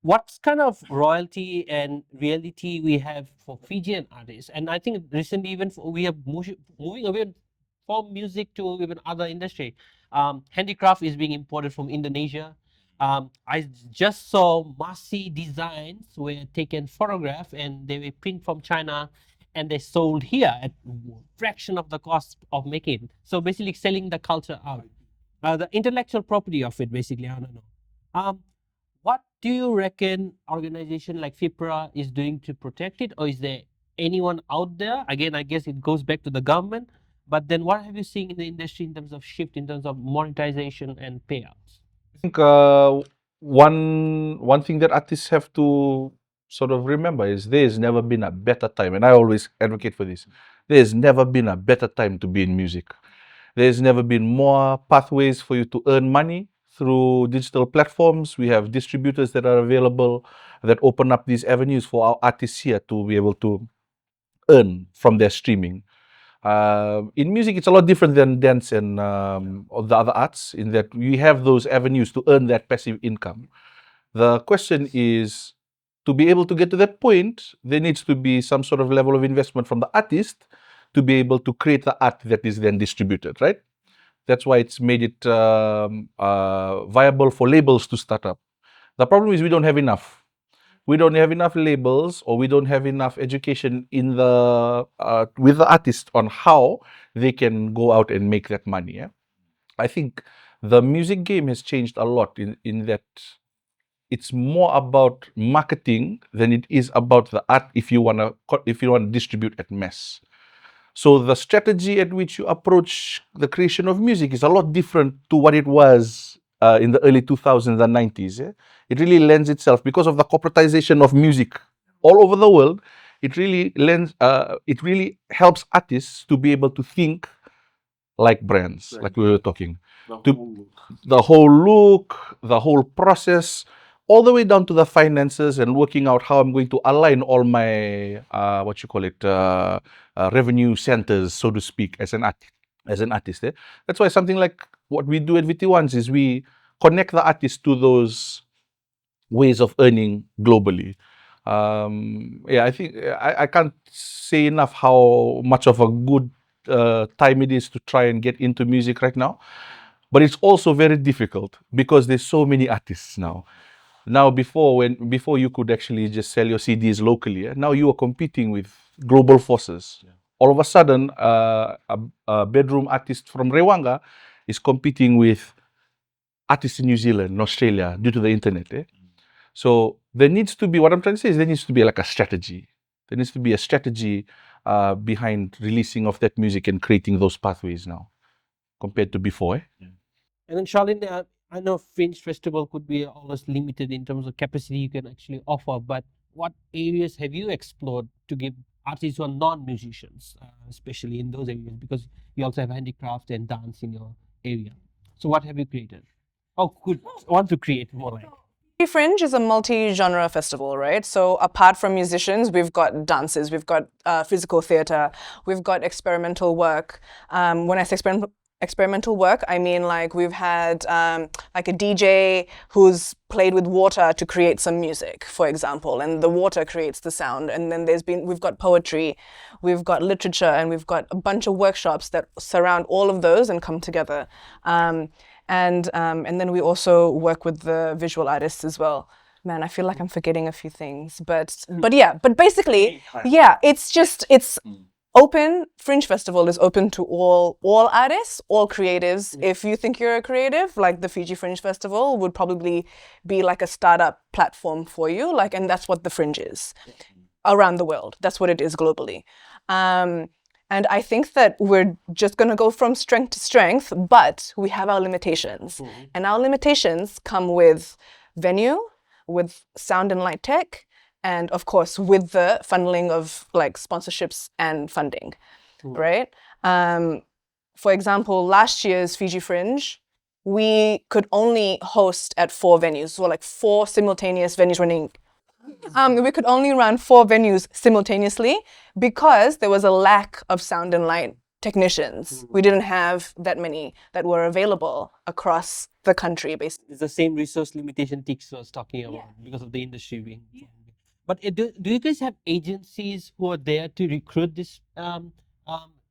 What kind of royalty and reality we have for Fijian artists? And I think recently even we are moving away from music to even other industry. Handicraft is being imported from Indonesia. I just saw Masi designs were taken photograph and they were print from China and they sold here at fraction of the cost of making. So basically selling the culture out. The intellectual property of it, basically, I don't know. What do you reckon organization like FIPRA is doing to protect it? Or is there anyone out there? Again, I guess it goes back to the government. But then what have you seen in the industry in terms of shift, in terms of monetization and payouts? I think one thing that artists have to sort of remember is there has never been a better time, and I always advocate for this. There has never been a better time to be in music. There's never been more pathways for you to earn money through digital platforms. We have distributors that are available that open up these avenues for our artists here to be able to earn from their streaming. In music, it's a lot different than dance and or the other arts in that we have those avenues to earn that passive income. The question is, to be able to get to that point, there needs to be some sort of level of investment from the artist to be able to create the art that is then distributed, right? That's why it's made it viable for labels to start up. The problem is we don't have enough. We don't have enough labels, or we don't have enough education in the with the artist on how they can go out and make that money. Yeah? I think the music game has changed a lot in that it's more about marketing than it is about the art if you want to distribute at mass. So the strategy at which you approach the creation of music is a lot different to what it was in the early 2000s and 90s. Yeah? It really lends itself, because of the corporatization of music all over the world, it really helps artists to be able to think like brands, like we were talking. The whole look, the whole process, all the way down to the finances and working out how I'm going to align all my revenue centers, so to speak, as an artist. That's why something like what we do at VT1s is we connect the artist to those ways of earning globally. I think I can't say enough how much of a good time it is to try and get into music right now. But it's also very difficult because there's so many artists now. Now, before you could actually just sell your CDs locally, now you are competing with global forces. All of a sudden, a bedroom artist from Rewanga is competing with artists in New Zealand and Australia due to the internet. So there needs to be, what I'm trying to say is there needs to be like a strategy. There needs to be a strategy behind releasing of that music and creating those pathways now compared to before. And then Charlene, I know Fringe Festival could be always limited in terms of capacity you can actually offer, but what areas have you explored to give artists who are non-musicians, especially in those areas, because you also have handicraft and dance in your area. So what have you created? Oh, could want to create more like? Fringe is a multi-genre festival, right? So apart from musicians, we've got dances, we've got physical theater, we've got experimental work. When I say experimental work, I mean like we've had like a DJ who's played with water to create some music, for example, and the water creates the sound. And then we've got poetry, we've got literature, and we've got a bunch of workshops that surround all of those and come together. And then we also work with the visual artists as well. Man, I feel like I'm forgetting a few things, but basically, yeah, it's open. Fringe Festival is open to all artists, all creatives. If you think you're a creative, like the Fiji Fringe Festival would probably be like a startup platform for you, and that's what the Fringe is around the world. That's what it is globally. And I think that we're just going to go from strength to strength, but we have our limitations. And our limitations come with venue, with sound and light tech, and of course, with the funneling of sponsorships and funding, right? For example, last year's Fiji Fringe, we could only host at 4 venues, so 4 simultaneous venues running. We could only run 4 venues simultaneously because there was a lack of sound and light technicians. We didn't have that many that were available across the country, basically. It's the same resource limitation Tix was talking about because of the industry being. But do you guys have agencies who are there to recruit these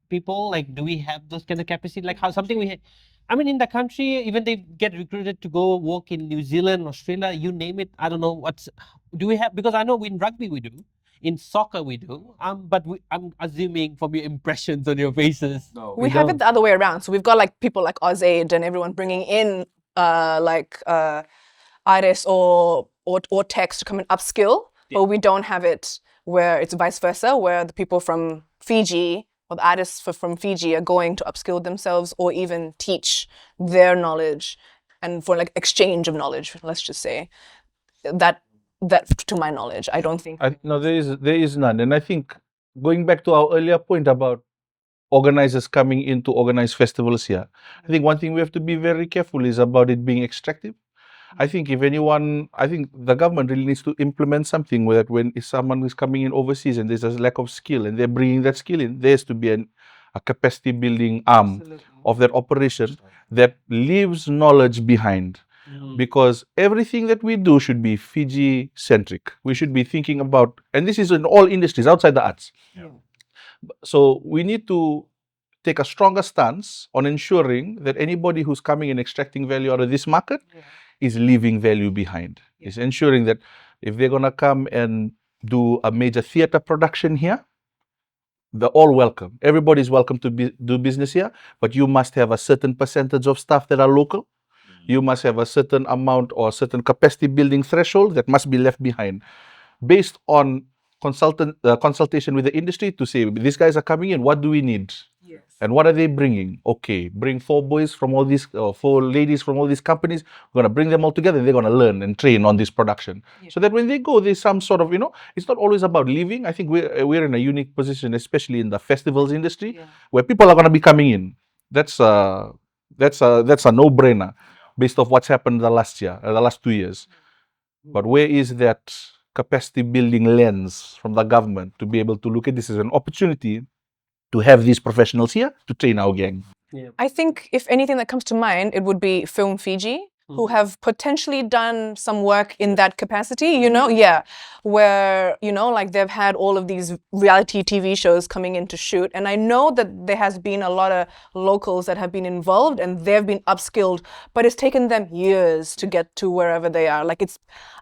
people? Do we have those kind of capacity? How something we had. I mean, in the country, even they get recruited to go work in New Zealand, Australia, you name it. I don't know do we have, because I know in rugby we do, in soccer we do, but I'm assuming from your impressions on your faces. No, we have it the other way around. So we've got people like Ausaid and everyone bringing in artists or techs to come and upskill, but we don't have it where it's vice versa, where the people from Fiji or the artists from Fiji are going to upskill themselves or even teach their knowledge and for exchange of knowledge, let's just say. That to my knowledge, I don't think. No, there is none. And I think going back to our earlier point about organizers coming in to organize festivals here, I think one thing we have to be very careful is about it being extractive. I think I think the government really needs to implement something where if someone is coming in overseas and there's a lack of skill and they're bringing that skill in, there has to be a capacity building arm of that operation that leaves knowledge behind. Because everything that we do should be Fiji centric. We should be thinking about, and this is in all industries outside the arts. So we need to take a stronger stance on ensuring that anybody who's coming and extracting value out of this market is leaving value behind. Is ensuring that if they're gonna come and do a major theater production here, they're all welcome. Everybody's welcome to do business here, but you must have a certain percentage of staff that are local. You must have a certain amount or a certain capacity building threshold that must be left behind based on consultation with the industry to say, these guys are coming in, what do we need? And what are they bringing? Okay, bring 4 boys from all these, 4 ladies from all these companies. We're going to bring them all together. They're going to learn and train on this production. So that when they go, there's some sort of, it's not always about leaving. I think we're in a unique position, especially in the festivals industry, where people are going to be coming in. That's a no-brainer based off what's happened the last 2 years. But where is that capacity building lens from the government to be able to look at this as an opportunity to have these professionals here to train our gang? I think if anything that comes to mind, it would be Film Fiji. who have potentially done some work in that capacity, you know, yeah, where, you know, like they've had all of these reality TV shows coming in to shoot. And I know that there has been a lot of locals that have been involved and they've been upskilled, but it's taken them years to get to wherever they are. Like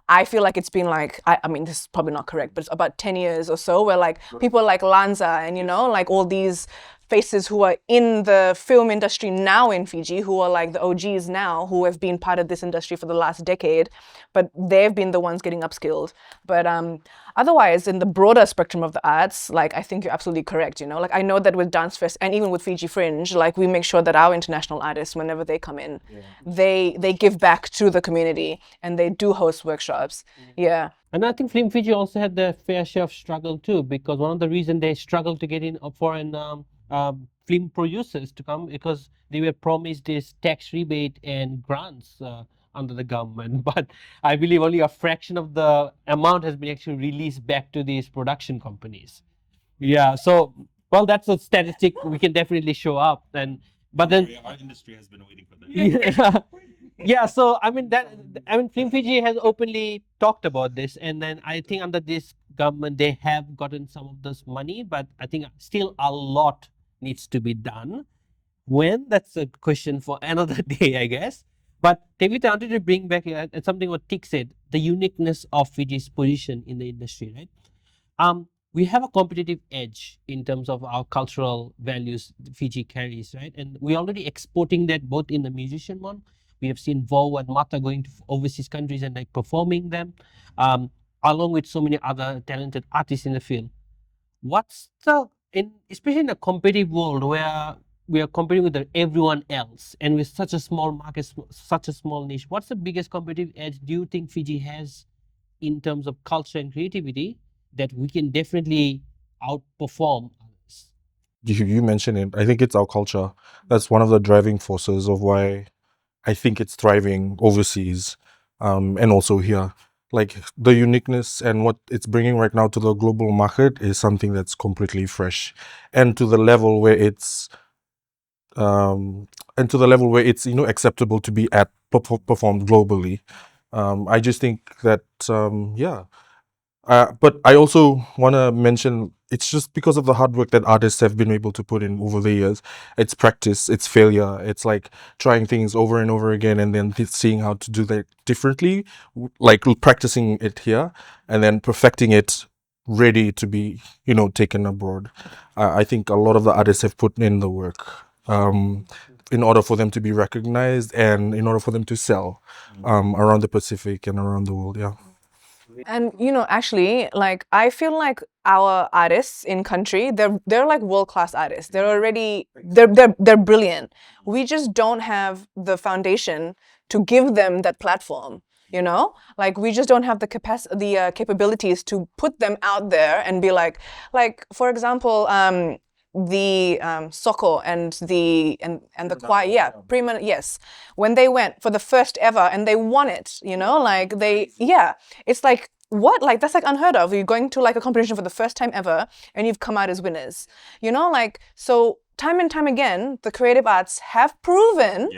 I feel like it's been like, I mean, this is probably not correct, but it's about 10 years or so where like people like Lanza and, you know, like all these faces who are in the film industry now in Fiji, who are like the OGs now, who have been part of this industry for the last decade, but they've been the ones getting upskilled. But otherwise, in the broader spectrum of the arts, like I think you're absolutely correct, you know, like I know that with Dance Fest and even with Fiji Fringe, like we make sure that our international artists, whenever they come in, they give back to the community and they do host workshops. Yeah. And I think Film Fiji also had their fair share of struggle too, because one of the reasons they struggled to get in foreign film producers to come because they were promised this tax rebate and grants under the government. But I believe only a fraction of the amount has been actually released back to these production companies. Yeah, so well, that's a statistic we can definitely show up. And but then Our industry has been waiting for that. yeah, yeah. So I mean, Film Fiji has openly talked about this, and then I think under this government they have gotten some of this money, but I think still a lot needs to be done. When, that's a question for another day, I guess. But David, I wanted to bring back something what Tik said, the uniqueness of Fiji's position in the industry, right? We have a competitive edge in terms of our cultural values Fiji carries, right? And we're already exporting that both in the musician one. We have seen Vo and Mata going to overseas countries and like performing them, along with so many other talented artists in the field. What's the especially in a competitive world where we are competing with everyone else and with such a small market, such a small niche, what's the biggest competitive edge do you think Fiji has in terms of culture and creativity that we can definitely outperform others? You mentioned it. I think it's our culture. That's one of the driving forces of why I think it's thriving overseas, and also here. Like the uniqueness and what it's bringing right now to the global market is something that's completely fresh, and to the level where it's, you know, acceptable to be performed globally. I just think that yeah. But I also want to mention it's just because of the hard work that artists have been able to put in over the years. It's practice, it's failure, it's like trying things over and over again and then seeing how to do that differently, like practicing it here and then perfecting it, ready to be, you know, taken abroad. I think a lot of the artists have put in the work in order for them to be recognized and in order for them to sell around the Pacific and around the world. Yeah. And you know, actually, like I feel like our artists in country, they're like world-class artists. They're already they're brilliant. We just don't have the foundation to give them that platform. You know, like we just don't have the capacity, the capabilities to put them out there and be like for example, the Soko and the choir, yeah, Prima, yes, when they went for the first ever and they won it, you know, like they, yeah, it's like what, like that's like unheard of. You're going to like a competition for the first time ever and you've come out as winners, you know, like so time and time again the creative arts have proven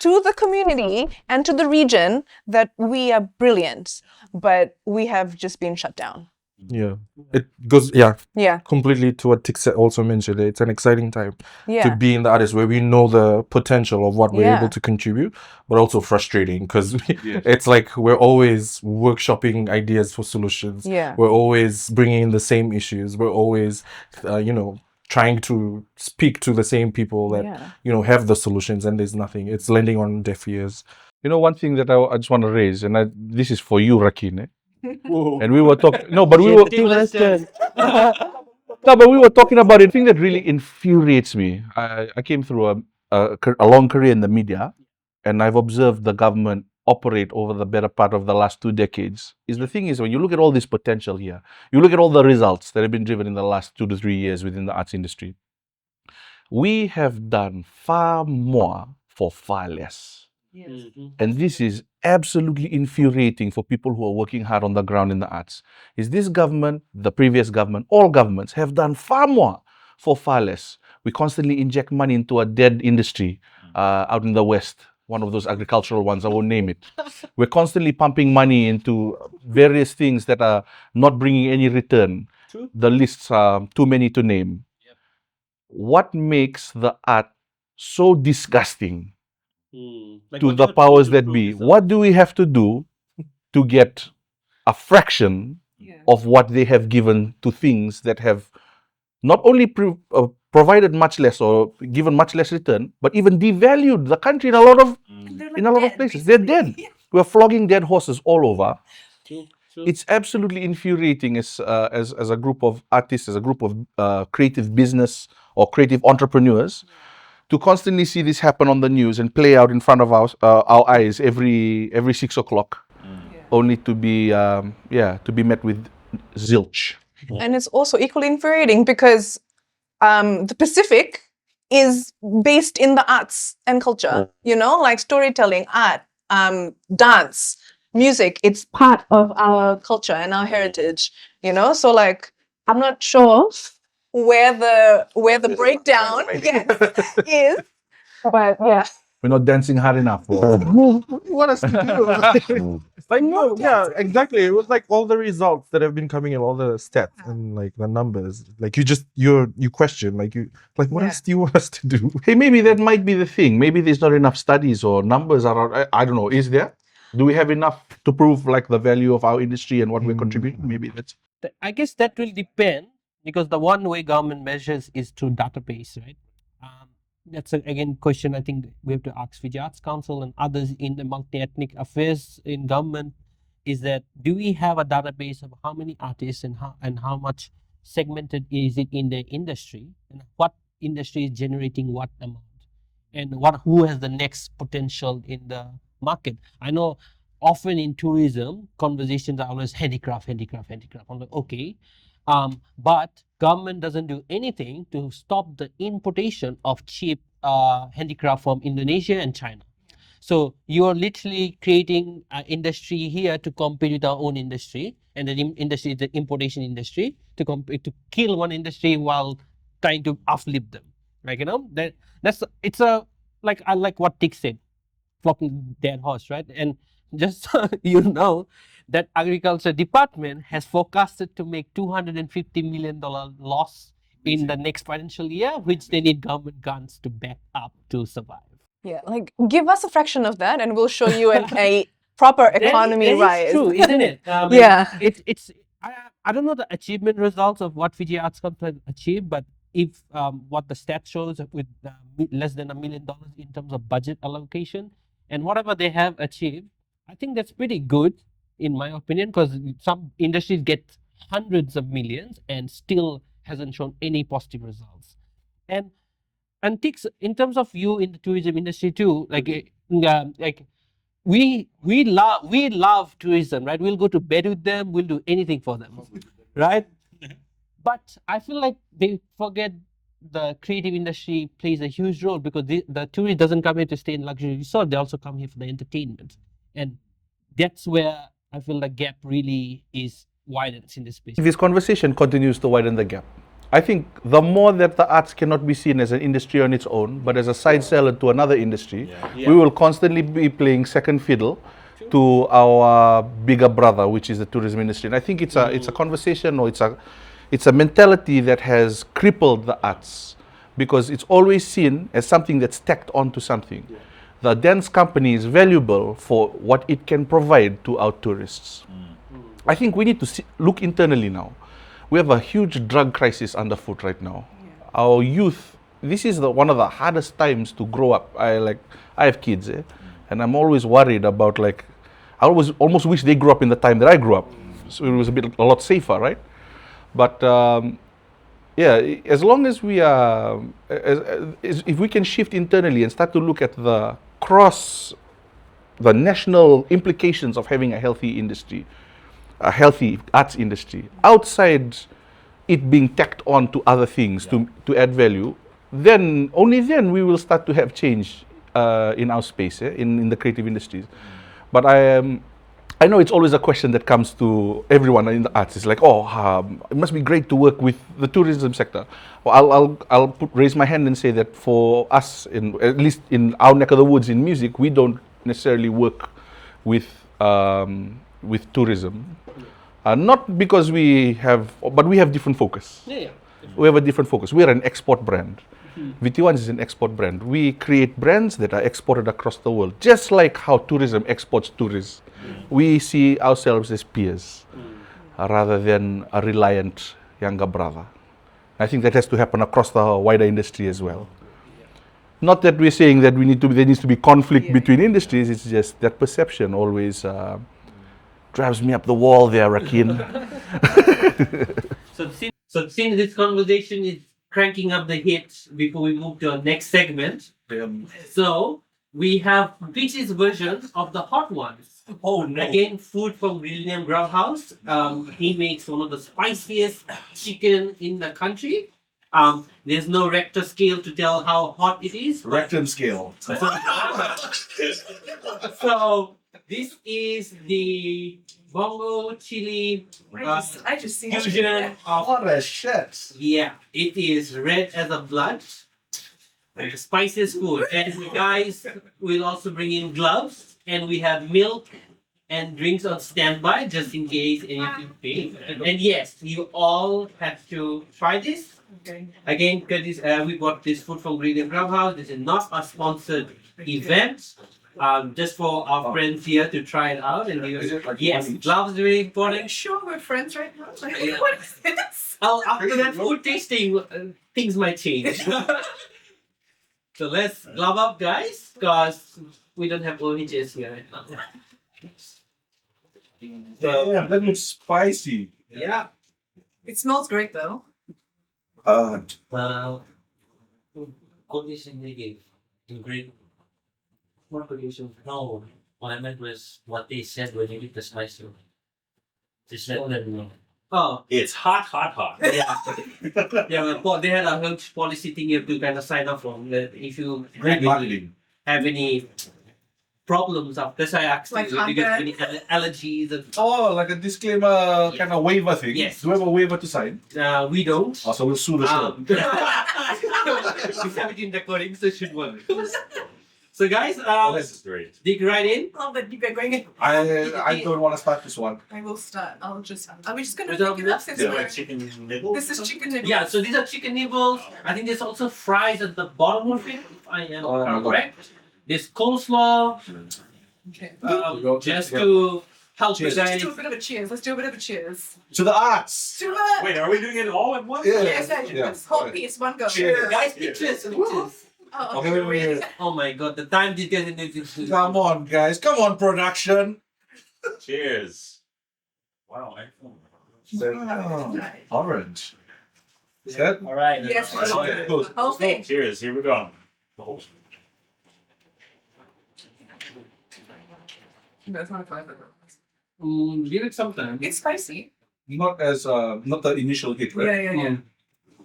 to the community and to the region that we are brilliant, but we have just been shut down. Yeah, it goes, yeah, Yeah, completely to what Tix also mentioned. It's an exciting time to yeah, be in the artist where we know the potential of what we're Yeah. able to contribute, but also frustrating because it's like we're always workshopping ideas for solutions. Yeah. We're always bringing in the same issues. We're always, you know, trying to speak to the same people that, Yeah. you know, have the solutions, and there's nothing. It's landing on deaf ears. You know, one thing that I just want to raise, and this is for you, Rakin. And we were talking. No, but we were. No, but we were talking about it. The thing that really infuriates me. I came through a long career in the media, and I've observed the government operate over the better part of the last 2 decades. Is the thing is when you look at all this potential here, you look at all the results that have been driven in the last 2 to 3 years within the arts industry. We have done far more for far less. And this is absolutely infuriating for people who are working hard on the ground in the arts. Is this government, the previous government, all governments have done far more for far less. We constantly inject money into a dead industry out in the West. one of those agricultural ones, I won't name it. We're constantly pumping money into various things that are not bringing any return. True. The lists are too many to name. What makes the art so disgusting Like to what the you have to do powers to that prove be? yourself? What do we have to do to get a fraction of what they have given to things that have not only provided much less or given much less return, but even devalued the country in a lot of places. They're dead. We're flogging dead horses all over. True. It's absolutely infuriating as a group of artists, as a group of creative business or creative entrepreneurs, to constantly see this happen on the news and play out in front of our eyes every 6 o'clock, only to be met with zilch. And it's also equally infuriating because the Pacific is based in the arts and culture, like storytelling, art, dance, music. It's part of our culture and our heritage, so like I'm not sure where the breakdown is, but yeah. We're not dancing hard enough. What you want us to do? Like, no, yeah, exactly. It was like all the results that have been coming in, all the stats and like the numbers. Like you question, what else do you want us to do? Hey, maybe that might be the thing. Maybe there's not enough studies or numbers around. I don't know. Is there? Do we have enough to prove like the value of our industry and what we're contributing? Maybe that's. I guess that will depend, because the one way government measures is through database, right? That's again question I think we have to ask Fiji Arts Council and others in the multi-ethnic affairs in government, is that do we have a database of how many artists and how much segmented is it in the industry, and what industry is generating what amount, and who has the next potential in the market. I know often in tourism conversations are always handicraft. I'm like, okay, but government doesn't do anything to stop the importation of cheap handicraft from Indonesia and China. So you are literally creating an industry here to compete with our own industry, and the industry is the importation industry to compete, to kill one industry while trying to uplift them. Like it's a like I like what Tick said, flogging dead horse, right? And just so that agriculture department has forecasted to make $250 million loss in the next financial year, which they need government grants to back up to survive. Yeah, like give us a fraction of that and we'll show you a proper economy rise. It's true, isn't it? Yeah. It's I don't know the achievement results of what Fiji Arts Council achieved, but if what the stat shows with less than $1 million in terms of budget allocation and whatever they have achieved, I think that's pretty good in my opinion, because some industries get hundreds of millions and still hasn't shown any positive results. And Tix, in terms of you in the tourism industry too, like we love tourism, right? We'll go to bed with them, we'll do anything for them, right? But I feel like they forget the creative industry plays a huge role, because the tourist doesn't come here to stay in luxury resort, they also come here for the entertainment, and that's where I feel the gap really is widens in this space. This conversation continues to widen the gap. I think the more that the arts cannot be seen as an industry on its own, but as a side seller to another industry, we will constantly be playing second fiddle to our bigger brother, which is the tourism industry. And I think it's a conversation, or it's a mentality that has crippled the arts, because it's always seen as something that's tacked onto something. The dance company is valuable for what it can provide to our tourists. I think we need to look internally now. We have a huge drug crisis underfoot right now. Our youth, this is one of the hardest times to grow up. I have kids, and I'm always worried about I almost wish they grew up in the time that I grew up, so it was a lot safer, right? But as long as we are, if we can shift internally and start to look at the national implications of having a healthy industry, a healthy arts industry, outside it being tacked on to other things to add value, then only then we will start to have change in our space, in the creative industries. But I know it's always a question that comes to everyone in the arts. It's like, oh, it must be great to work with the tourism sector. Well, I'll raise my hand and say that for us, at least in our neck of the woods in music, we don't necessarily work with tourism. Not because but we have different focus. Yeah. We have a different focus. We are an export brand. VT1 is an export brand. We create brands that are exported across the world, just like how tourism exports tourists. We see ourselves as peers rather than a reliant younger brother. I think that has to happen across the wider industry as well. Not that we're saying that there needs to be conflict between industries. It's just that perception always drives me up the wall there, Rakin. So since this conversation is cranking up the hits before we move to our next segment, so we have Fiji's version of the hot ones. Oh no. Again, food from William Grauhaus. He makes one of the spiciest chicken in the country. There's no Richter scale to tell how hot it is. Rectum scale. So this is the bongo chili I just see fusion of, What a shit. yeah, it is red as a blood. The spiciest food. And the guys will also bring in gloves, and we have milk and drinks on standby just in case anything fails. And yes, you all have to try this. Okay. Again, because we bought this food from William Grauhaus. This is not a sponsored event. Just for our friends here to try it out. And Is it like yes, one each? gloves are very Are you important. sure we're friends right now? Like, Yeah. what is this? After that food tasting, things might change. So let's glove up, guys, because we don't have OHS here right now. Damn, that looks spicy. Yeah. It smells great though. Condition they gave in grade. What condition? No, what I meant was what they said when you eat the spice. Just let them know. Oh, It's hot, hot, hot. yeah. Yeah, but they had a huge policy thing you have to kind of sign up for. That if you Great marketing. have any problems, that's why I asked Like you, do you have any hunger? allergies? And, Oh, like a disclaimer kind of waiver thing. Yes. Do we have a waiver to sign? we don't. Also, we'll sue the show. We have it in recording, so it should work. So guys, This is great. dig right in. Oh, but you get going in. I don't want to start this one. I will start. Are we just gonna Without pick it up milk? since Yeah. we're... Chicken nibbles? This is chicken nibbles. Yeah, so these are chicken nibbles. I think there's also fries at the bottom of it, if I am Oh, my God. correct. There's coleslaw, Okay. just to help you Cheers. Let's guys. do a bit of a cheers. Let's do a bit of a cheers. To the arts. To it. Wait, are we doing it all at once? Yes, Yeah. yes. Whole piece, one go. Cheers. Guys, pictures, pictures. Oh, Okay, wait. Oh my god, the time details in this. Come on, guys. Come on, production. Cheers. Wow, excellent. Orange. Is that? All right. Yes, All right, the whole thing. Cheers. Here we go. That's not fun. Give it some time. It's spicy. Not as not the initial hit, right? Yeah, yeah, yeah.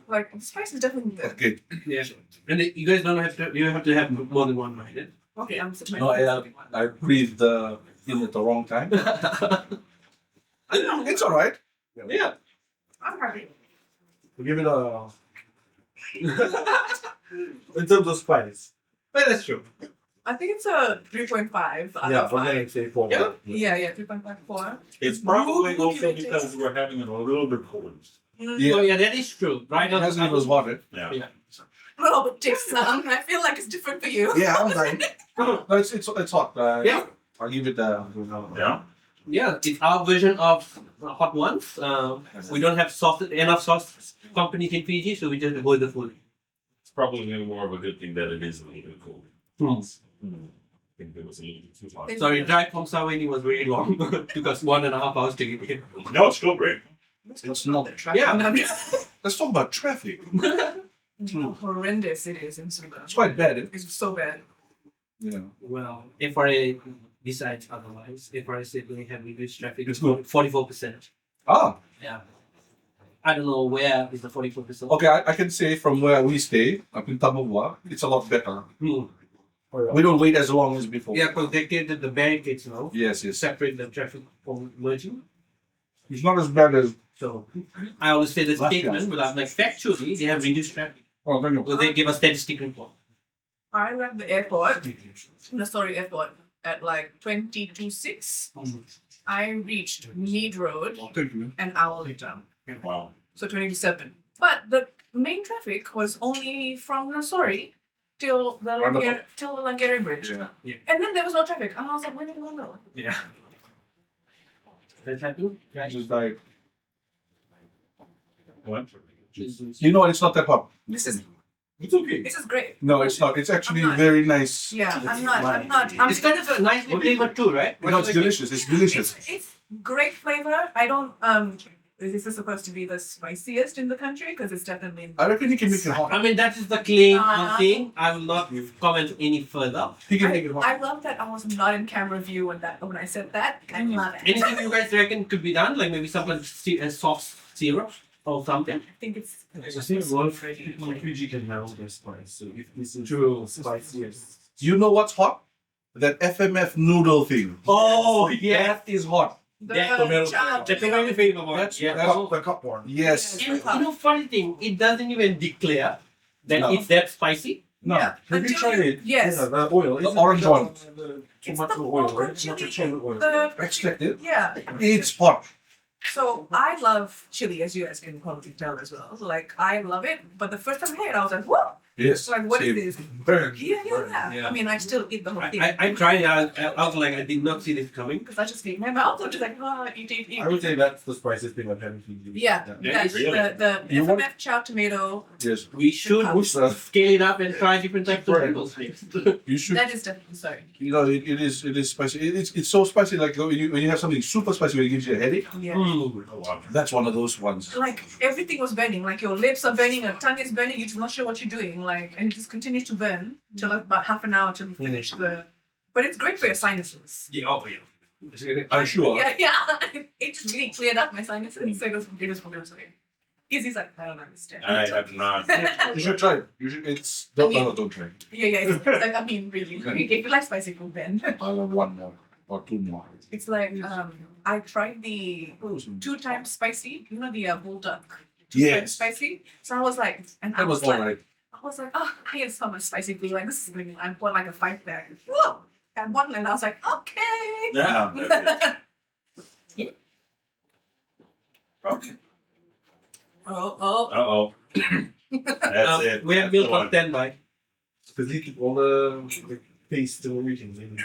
Like spice is definitely there. Okay. Yeah. And you guys don't have to. You have to have more than one, right? Okay, I'm sitting. No, I breathed in at the wrong time. It's all right. Yeah. I'm happy. We'll give it a. In terms of spice. But that's true. I think it's a 3.5 out Yeah, of for 5. me, say 4. Yeah, 3.54. It's probably also because we're having it a little bit cold. Oh yeah, that is true. Right now, As it was water. Yeah. A little bit different. I feel like it's different for you. Yeah, I'm fine. No, it's hot. Yeah. I'll give it yeah. Yeah, it's our version of hot ones. We don't have enough sauce companies in Fiji, so we just go with the food. It's probably more of a good thing that it is a little bit cold. I think it was a little bit too hot. Sorry, drive from Saweni was very long. Took us 1.5 hours to get here. No, it's still great. It's not Yeah. Let's talk about traffic. How horrendous it is in Sunda. It's quite bad. It's so bad. Yeah. Well, FRA decides otherwise. FRA said they have reduced traffic It's to good. 44%. Ah, Yeah. I don't know where is the 44%. okay. I can say from where we stay up in Tamabua, it's a lot better. We don't wait as long as before. Yeah, because they created the barricades now. Yes, yes. Separate the traffic from merging. It's not as bad as. So I always say the Last statement, year. but I'm like factually they have reduced traffic. Oh, thank you. So they give a statistic report. I left the airport, Nassori airport, at like 22:06. I reached Mead Road Thank you. an hour later. Wow. So 20 to 7. But the main traffic was only from Nassori till the Langere Bridge. Yeah. And then there was no traffic. And I was like, where did we go? Yeah. That's happy? Just like, What? you know, it's not that hot. This is It's okay. great. No, it's not. It's actually I'm not. very nice. Yeah, I'm not. It's kind of a nice flavor too, right? No, it's delicious. It's delicious. It's great flavor. I don't this is supposed to be the spiciest in the country because it's definitely I reckon he can make it hot. I mean, that is the claim Uh, I'm saying. I will not comment any further. He can make it hot. I love that I was not in camera view when I said that. I love it. Anything you guys reckon could be done? Like maybe someone soft syrup or something? I think it's I think one people in Fiji can handle the spice. So if this is too spicy, yes. You know what's hot? That FMF noodle thing. Oh, yeah. That is hot. the tomato chow. That's my favorite one. That's Yeah. the cup one. Yes. Yeah. And you know, funny thing, it doesn't even declare that No. it's that spicy. No. Yeah. Have you Until tried it? Yes. Yeah, the oil. The orange one. The It's tomato the oil, bongo right? chili. Tomato oil. The, Extracted. yeah. It's hot. So I love chili, as you guys can probably tell as well. So, like I love it, but the first time I had it, I was like, "Whoa!" Yes. Like, what is this? Burn. Yeah. Yeah. I mean, I still eat the whole thing I tried it. I was like, I did not see this coming. because I just eat my mouth. I'm just like, oh, eat. I would say that's the spiciest thing I've had in Fiji. Yeah, Yeah, that's really? the You want- FMF chow tomato. Yes. We should scale it up and try different types of noodles next. You should. That is definitely sorry. You know, it is spicy. It's so spicy. Like when you have something super spicy, when it gives you a headache. Yeah. Mm. Oh, wow. That's one of those ones. Like everything was burning. Like your lips are burning, your tongue is burning. You're just not sure what you're doing. Like, and it just continues to burn till about half an hour till you finish the. But it's great for your sinuses. Yeah, oh yeah. I'm sure. Yeah. It just really cleared up my sinuses. So it was okay. Izzy's like, I don't understand. I have not. You should try it. You should. It's don't try. it. Yeah. It's like, I mean, really. If you like spicy food, then I'll have one more or two more. it's like I tried the 2 times spicy. You know the bull duck. 2 times Yes. spicy. So I was like, and I That was was like, alright. oh, I had so much spicy food. Like this is really. I bought like a 5 bag. Whoa! And one, and I was like, okay. Yeah. Okay. Oh. Uh-oh. That's it. We have That's the milk on one. standby. Delete all the paste and everything.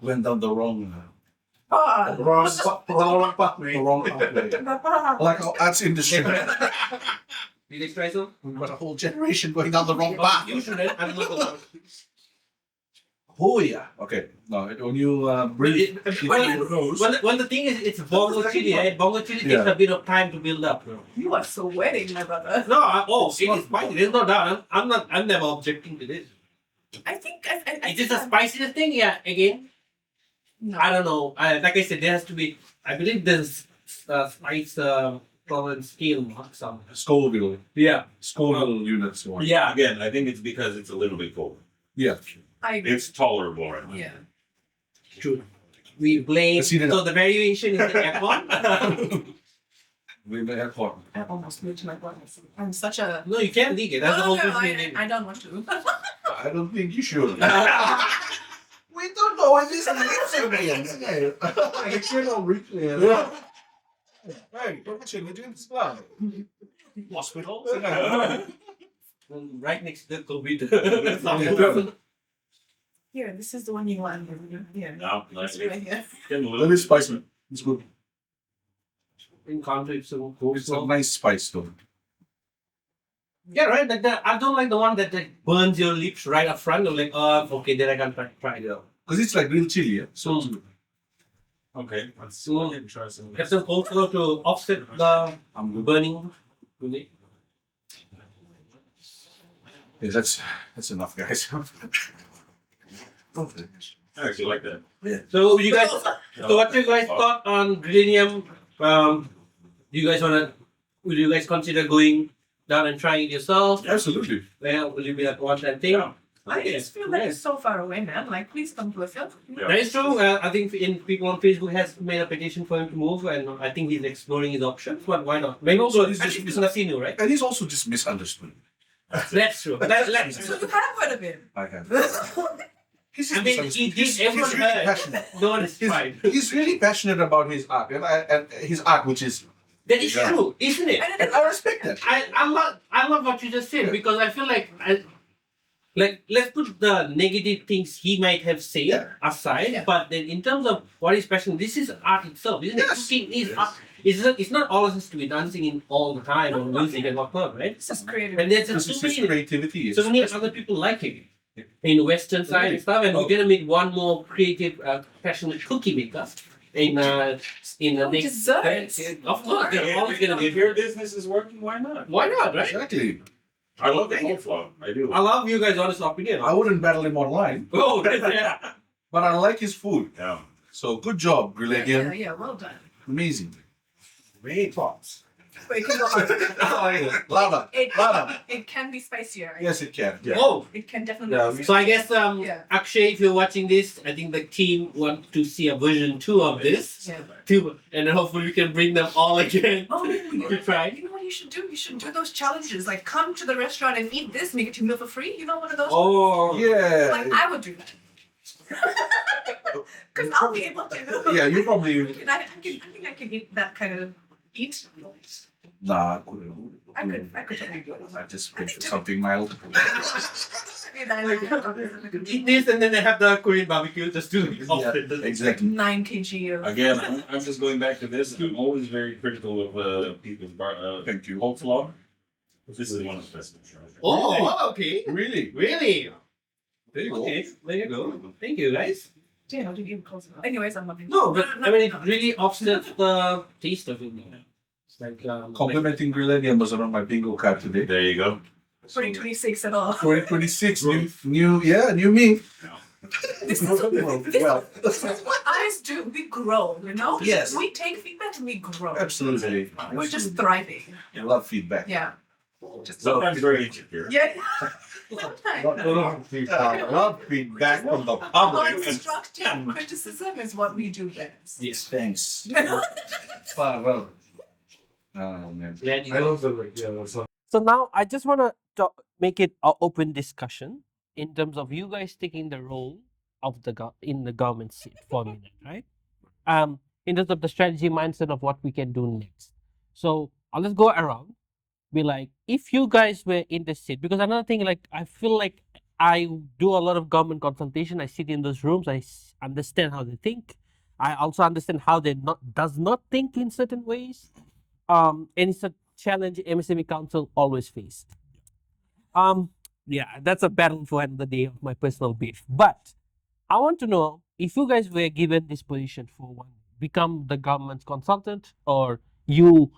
Went down the wrong. Ah. Wrong pathway. The wrong pathway. Like our arts industry. Did you try some? We've got a whole generation going down the wrong path. You shouldn't. I'm not allowed. Oh yeah. Okay. No, when you breathe, Well, the thing is, it's bongo chili, right? Bongo chili takes Yeah. a bit of time to build up. You are so wedding, my brother. No, it is spicy. There's no doubt. I'm never objecting to this. I think I Is this a spiciness thing? Yeah. Again, No. I don't know. Like I said, there has to be. I believe there's spice tolerance scale mark some. Scoville. Yeah. Scoville units. Or, Yeah. Again, I think it's because it's a little bit cold. Yeah. I agree. It's tolerable right now. Yeah. True. We blame. Let's heat it So up. the variation is the aircon. With the airport. I almost moved to my brother. I'm such a. No, you can't leak it. That's the whole reason. I don't want to. I don't think you should. We don't know what this is. I cannot reach there. Hey, don't watch it. We're doing this live. Hospital. Right next to the COVID. Here, this is the one you want. Here. No, This it's right here. getting a Let little me spice it. It's good. In country, so It's a nice spice though. yeah, right. Like that. I don't like the one that like, burns your lips right up front. I'm like, okay, then I can try it out. Because it's like real chili, yeah? So it's good. Okay. So Interesting. get some coleslaw to offset the I'm good. burning. Yeah, that's enough, guys. I actually like that. So you guys, so what's your guys thought on Grillium? Do you guys will you guys consider going down and trying it yourself? Absolutely. Well, will you be like one time thing? Yeah. I just feel like it's so far away, man. Like, please come closer. That is true. I think people on Facebook has made a petition for him to move, and I think he's exploring his options. But why not? Maybe also it's Nasinu, right? And he's also just misunderstood. That's true. That's So true. you have heard of him? I have. He's I mean, everyone really heard. passionate. No one is fine. He's really passionate about his art, and his art, which is. That is Yeah. true, isn't it? And I respect that. I love what you just said because I feel like let's put the negative things he might have said aside, but then in terms of what is passion, this is art itself, isn't it? Cooking is art. It's not all has to be dancing in all the time or music and whatnot, right? It's just creative. And there's This so is his many creativity. so many other people like him in Western side and stuff, and we're gonna meet one more creative, passionate cookie maker in the next. Desserts. Of course, they're always gonna If be. your business is working, why not? Why not, right? Exactly. I love the coleslaw. I do. I love you guys' honest opinion. I wouldn't battle him online, Oh, yeah. but I like his food. Yeah. So good job, Yeah, Griladian. yeah, well done. Amazing. Great thoughts. But it can go harder. Louder. Louder. It can be spicier. Yes, it can. Yeah. Oh, It can definitely Yeah, be so I guess Yeah. Akshay, if you're watching this, I think the team want to see a version 2 of this. Yeah. And then hopefully we can bring them all again Oh, you to try. know what you should do? You should do those challenges. Like, come to the restaurant and eat this, and you get your meal for free. You know, one of those. Oh, Yeah. Like, I would do that. Because I'll be able to. Yeah, you probably. I think I can eat that kind of eat. Nah, I couldn't. I could totally do it. I just went for something mild. eat this and then they have the Korean barbecue just to Exactly. 9 kg of. Again, I'm just going back to this. I'm always very critical of people's Thank you. coleslaw. This is one of the best. Oh, okay. Really? Really? There you go. Okay, there you go. Thank you, guys. Yeah, how do you even close it? Anyways, I'm loving it. No, but I mean, it really offsets the taste of it. It's like Complimenting Griladian was on my bingo card today. There you go. 2026 at all. 2026, new me. This is what eyes do. We grow, you know? Yes. We take feedback and we grow. Absolutely. We're just thriving. I love feedback. Yeah. Sometimes very insecure. Yeah. Sometimes. Love feedback from the public. Constructive criticism is what we do best. Yes, thanks. Well. Oh, man. I love the like, yeah, that's So now I just want to make it an open discussion in terms of you guys taking the role of in the government seat for a minute, right? In terms of the strategy mindset of what we can do next. So I'll just go around, be like, if you guys were in the seat, because another thing, like I feel like I do a lot of government consultation. I sit in those rooms. I understand how they think. I also understand how they does not think in certain ways. And it's a challenge MSME Council always face. Yeah, that's a battle for another day of my personal beef. But I want to know if you guys were given this position for one, become the government's consultant, or you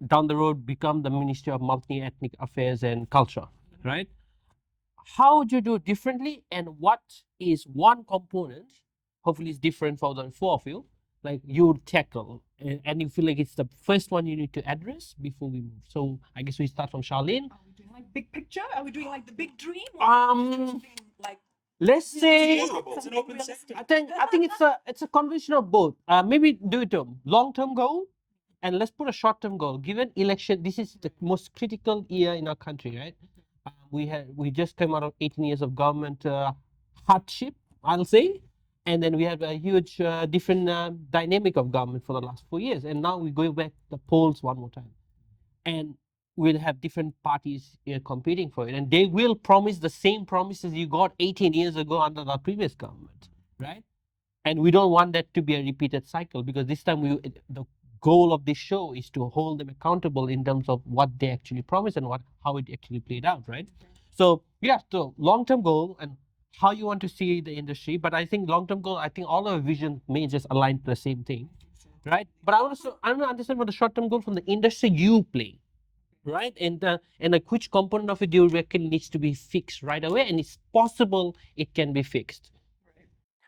down the road become the Ministry of Multi-Ethnic Affairs and Culture, right? How would you do it differently, and what is one component, hopefully it's different for the four of you, like you would tackle, and you feel like it's the first one you need to address before we move? So I guess we start from Charlene. Are we doing like big picture? Are we doing like the big dream? Like Let's say It's an open sector. I think it's a combination of both. Maybe do it long-term goal, and let's put a short-term goal. Given election, this is the most critical year in our country, right? We just came out of 18 years of government hardship, I'll say, and then we have a huge different dynamic of government for the last 4 years, and now we go back the polls one more time, and we'll have different parties competing for it, and they will promise the same promises you got 18 years ago under the previous government, right? And we don't want that to be a repeated cycle, because this time the goal of this show is to hold them accountable in terms of what they actually promised and how it actually played out, right? So yeah, so long-term goal and how you want to see the industry. But I think long-term goal, I think all our vision may just align to the same thing, right? But I want to understand what the short-term goal from the industry you play, right? And like which component of it do you reckon needs to be fixed right away, and it's possible it can be fixed?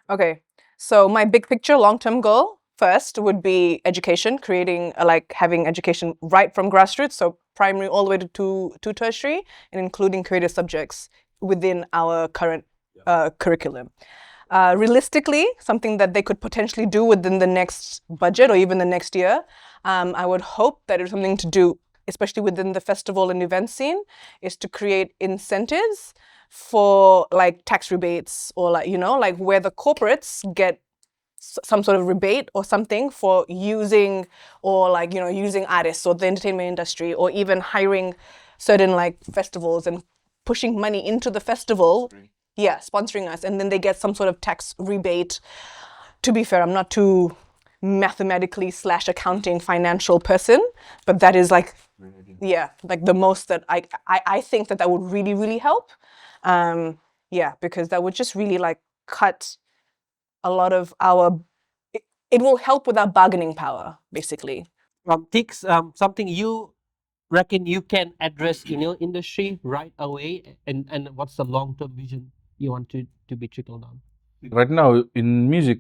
Okay, so my big picture long-term goal first would be education, creating having education right from grassroots, so primary all the way to tertiary, and including creative subjects within our current curriculum. Realistically, something that they could potentially do within the next budget or even the next year, I would hope that it's something to do, especially within the festival and event scene, is to create incentives for like tax rebates or like, like where the corporates get some sort of rebate or something for using or like, using artists or the entertainment industry or even hiring certain like festivals and pushing money into the festival. Yeah, sponsoring us, and then they get some sort of tax rebate. To be fair, I'm not too mathematically / accounting financial person, but that is like, yeah, like the most that I think that would really, really help. Yeah, because that would just really like cut a lot of it will help with our bargaining power, basically. Tix, something you reckon you can address in your industry right away, and what's the long-term vision you want to be trickled down? Right now in music,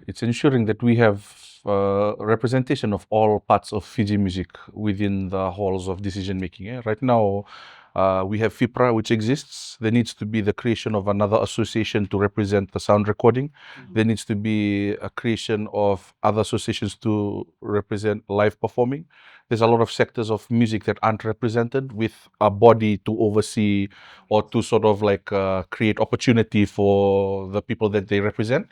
it's ensuring that we have representation of all parts of Fiji music within the halls of decision making. Right now, we have FIPRA, which exists. There needs to be the creation of another association to represent the sound recording. There needs to be a creation of other associations to represent live performing. There's a lot of sectors of music that aren't represented with a body to oversee or to sort of like create opportunity for the people that they represent.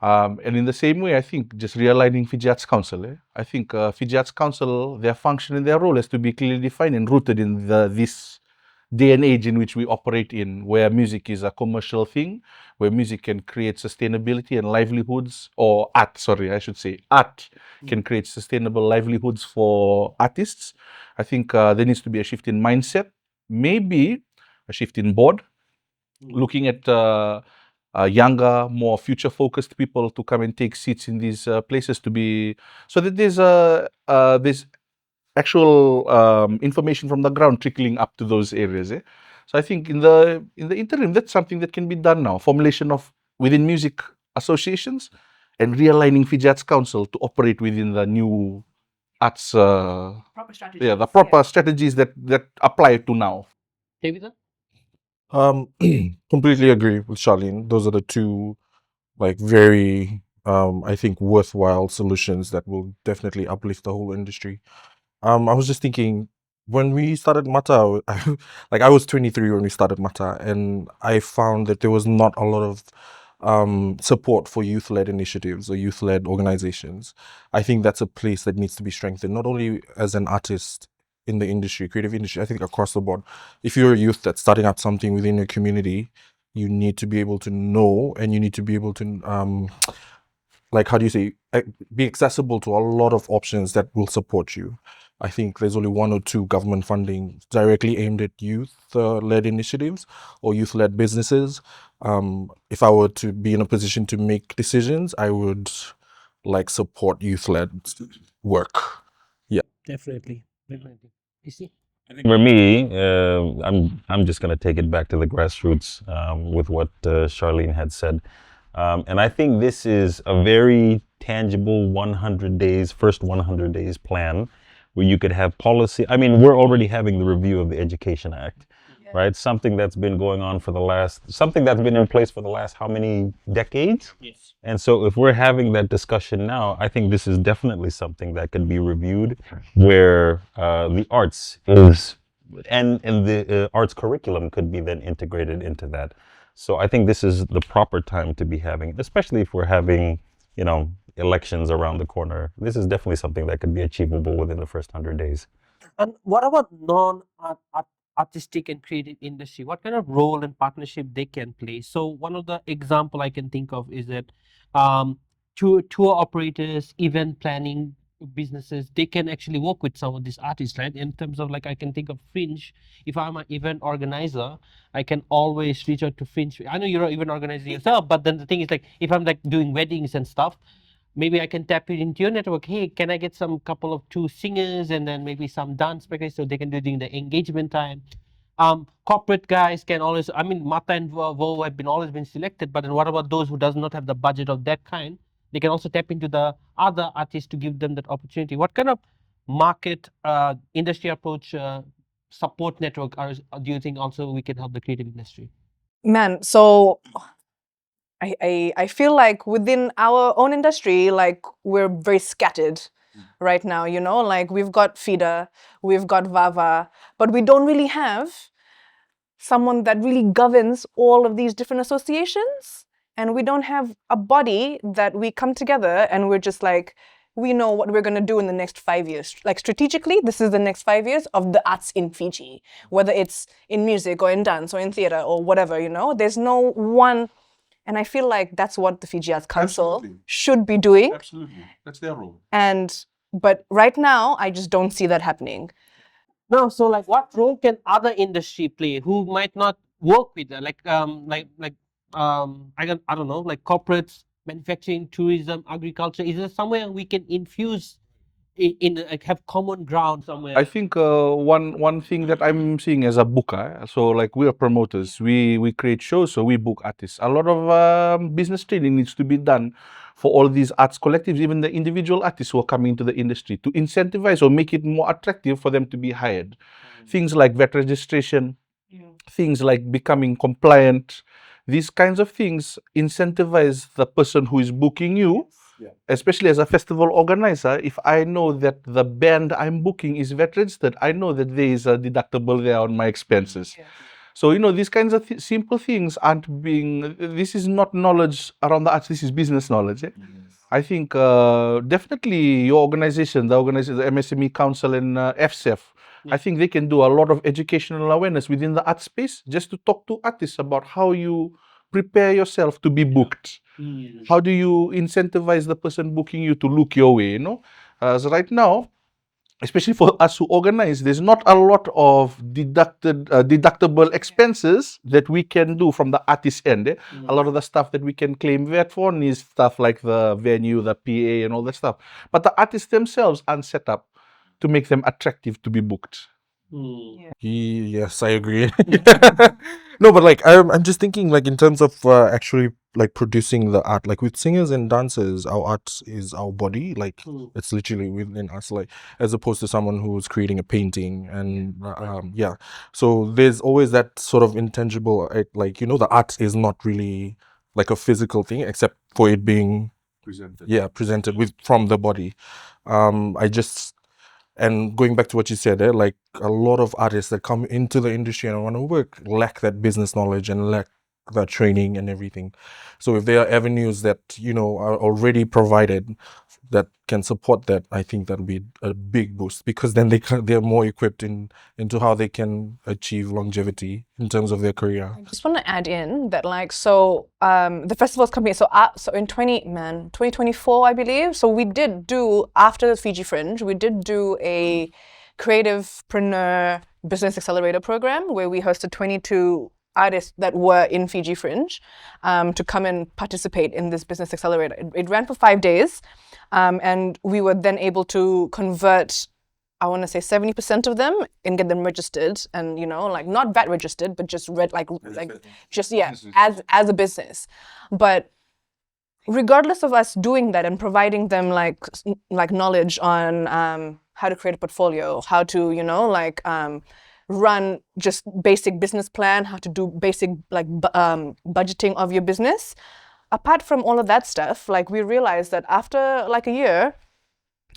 And in the same way, I think just realigning Fiji Arts Council. I think Fiji Arts Council, their function and their role has to be clearly defined and rooted in this day and age in which we operate in, where music is a commercial thing, where music can create sustainability and livelihoods, or art, sorry, I should say, art can create sustainable livelihoods for artists. I think there needs to be a shift in mindset, maybe a shift in board, looking at younger, more future-focused people to come and take seats in these places to be, so that there's actual information from the ground trickling up to those areas. So I think in the interim, that's something that can be done now. Formulation of within music associations and realigning Fiji Arts Council to operate within the new arts. Proper strategy. Yeah, the proper strategies that apply to now. David? Completely agree with Charlene. Those are the two like very I think worthwhile solutions that will definitely uplift the whole industry. I was just thinking when we started Mata, like I was 23 when we started Mata, and I found that there was not a lot of support for youth-led initiatives or youth-led organizations. I think that's a place that needs to be strengthened, not only as an artist in the industry, creative industry, I think across the board. If you're a youth that's starting up something within your community, you need to be able to know, and you need to be able to like, how do you say, be accessible to a lot of options that will support you. I think there's only one or two government funding directly aimed at youth-led initiatives or youth-led businesses. If I were to be in a position to make decisions, I would like support youth-led work. Definitely. You see? I think for me, I'm just going to take it back to the grassroots with what Charlene had said. And I think this is a very tangible 100 days, first 100 days plan where you could have policy. I mean, we're already having the review of the Education Act, right? Something that's been going on something that's been in place for the last how many decades? Yes. And so if we're having that discussion now, I think this is definitely something that could be reviewed where the arts is, and the arts curriculum could be then integrated into that. So I think this is the proper time to be having it, especially if we're having, elections around the corner. This is definitely something that could be achievable within the first 100 days. And what about non-artistic and creative industry? What kind of role and partnership they can play? So one of the example I can think of is that tour operators, event planning businesses, they can actually work with some of these artists, right? In terms of like, I can think of Fringe. If I'm an event organizer, I can always reach out to Fringe. I know you're an event organizer yourself, but then the thing is like, if I'm like doing weddings and stuff, maybe I can tap it into your network. Hey, can I get some couple of two singers and then maybe some dance packages so they can do during the engagement time. Corporate guys can always, I mean, Mata and Vo have always been selected, but then what about those who does not have the budget of that kind? They can also tap into the other artists to give them that opportunity. What kind of market industry approach support network, or do you think also we can help the creative industry? Man, so I feel like within our own industry, like we're very scattered right now, you know, like we've got FIDA, we've got VAVA, but we don't really have someone that really governs all of these different associations. And we don't have a body that we come together and we're just like, we know what we're going to do in the next 5 years. Like strategically, this is the next 5 years of the arts in Fiji, whether it's in music or in dance or in theater or whatever, you know, there's no one. And I feel like that's what the Fiji Arts Council Absolutely. should be doing. Absolutely. That's their role. But right now, I just don't see that happening. No, so like, what role can other industry play who might not work with that? I don't know, like corporates, manufacturing, tourism, agriculture. Is there somewhere we can infuse like have common ground somewhere? I think one thing that I'm seeing as a booker, so like we are promoters, we create shows, so we book artists. A lot of business training needs to be done for all these arts collectives, even the individual artists who are coming into the industry, to incentivize or make it more attractive for them to be hired. Things like VAT registration, things like becoming compliant, these kinds of things incentivize the person who is booking you. Especially as a festival organizer, if I know that the band I'm booking is VAT registered, I know that there is a deductible there on my expenses. So, you know, these kinds of simple things aren't being, this is not knowledge around the arts, this is business knowledge. I think definitely your organization, the MSME Council and FSEF, I think they can do a lot of educational awareness within the art space, just to talk to artists about how you prepare yourself to be booked. How do you incentivize the person booking you to look your way, you know? So right now, especially for us who organize, there's not a lot of deductible expenses that we can do from the artist end. A lot of the stuff that we can claim VAT for is stuff like the venue, the PA, and all that stuff. But the artists themselves aren't set up to make them attractive to be booked. Yes, I agree. No, but like I'm just thinking like in terms of actually like producing the art, like with singers and dancers, our art is our body, like it's literally within us, like as opposed to someone who's creating a painting and yeah. So there's always that sort of intangible, like, you know, the art is not really like a physical thing except for it being presented with from the body. And going back to what you said there, like a lot of artists that come into the industry and want to work lack that business knowledge and lack that training and everything. So if there are avenues that, you know, are already provided that can support that, I think that'll be a big boost, because then they're more equipped into how they can achieve longevity in terms of their career. I just want to add in that, like, so the festivals company, so in 2024, I believe, so we did do, after the Fiji Fringe, we did do a creativepreneur business accelerator program where we hosted 22 artists that were in Fiji Fringe to come and participate in this business accelerator. It ran for 5 days, and we were then able to convert, I want to say 70% of them, and get them registered, and, you know, like not VAT registered, but just as a business. But regardless of us doing that and providing them like knowledge on how to create a portfolio, how to, you know, like run just basic business plan, how to do basic like budgeting of your business. Apart from all of that stuff, like we realized that after like a year,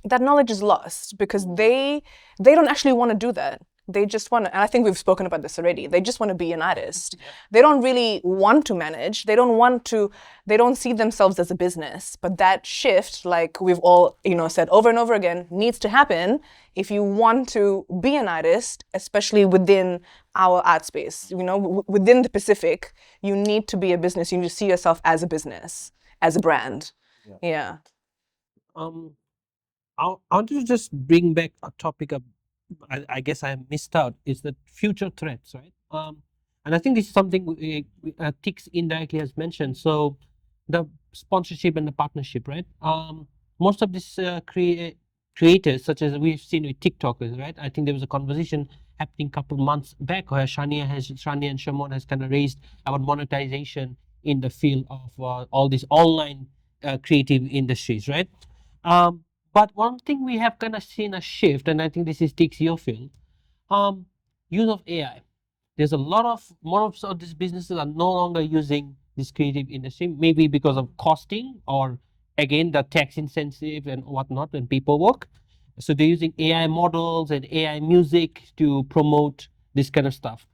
that knowledge is lost because they don't actually want to do that. They just want to, and I think we've spoken about this already, they just want to be an artist. They don't really want to manage. They don't see themselves as a business. But that shift, like we've all, you know, said over and over again, needs to happen if you want to be an artist, especially within our art space. You know, within the Pacific, you need to be a business. You need to see yourself as a business, as a brand. Yeah. I want to just bring back a topic of, I guess I missed out, is the future threats, right? And I think this is something Tix indirectly has mentioned. So the sponsorship and the partnership, right? Most of these creators, such as we've seen with TikTokers, right? I think there was a conversation happening a couple months back where Shania and Shimon has kind of raised about monetization in the field of all these online creative industries, right? But one thing we have kind of seen a shift, and I think this is Tix, your field. use of AI. There's a lot of most of these businesses are no longer using this creative industry, maybe because of costing or again the tax incentive and whatnot and paperwork. So they're using AI models and AI music to promote this kind of stuff.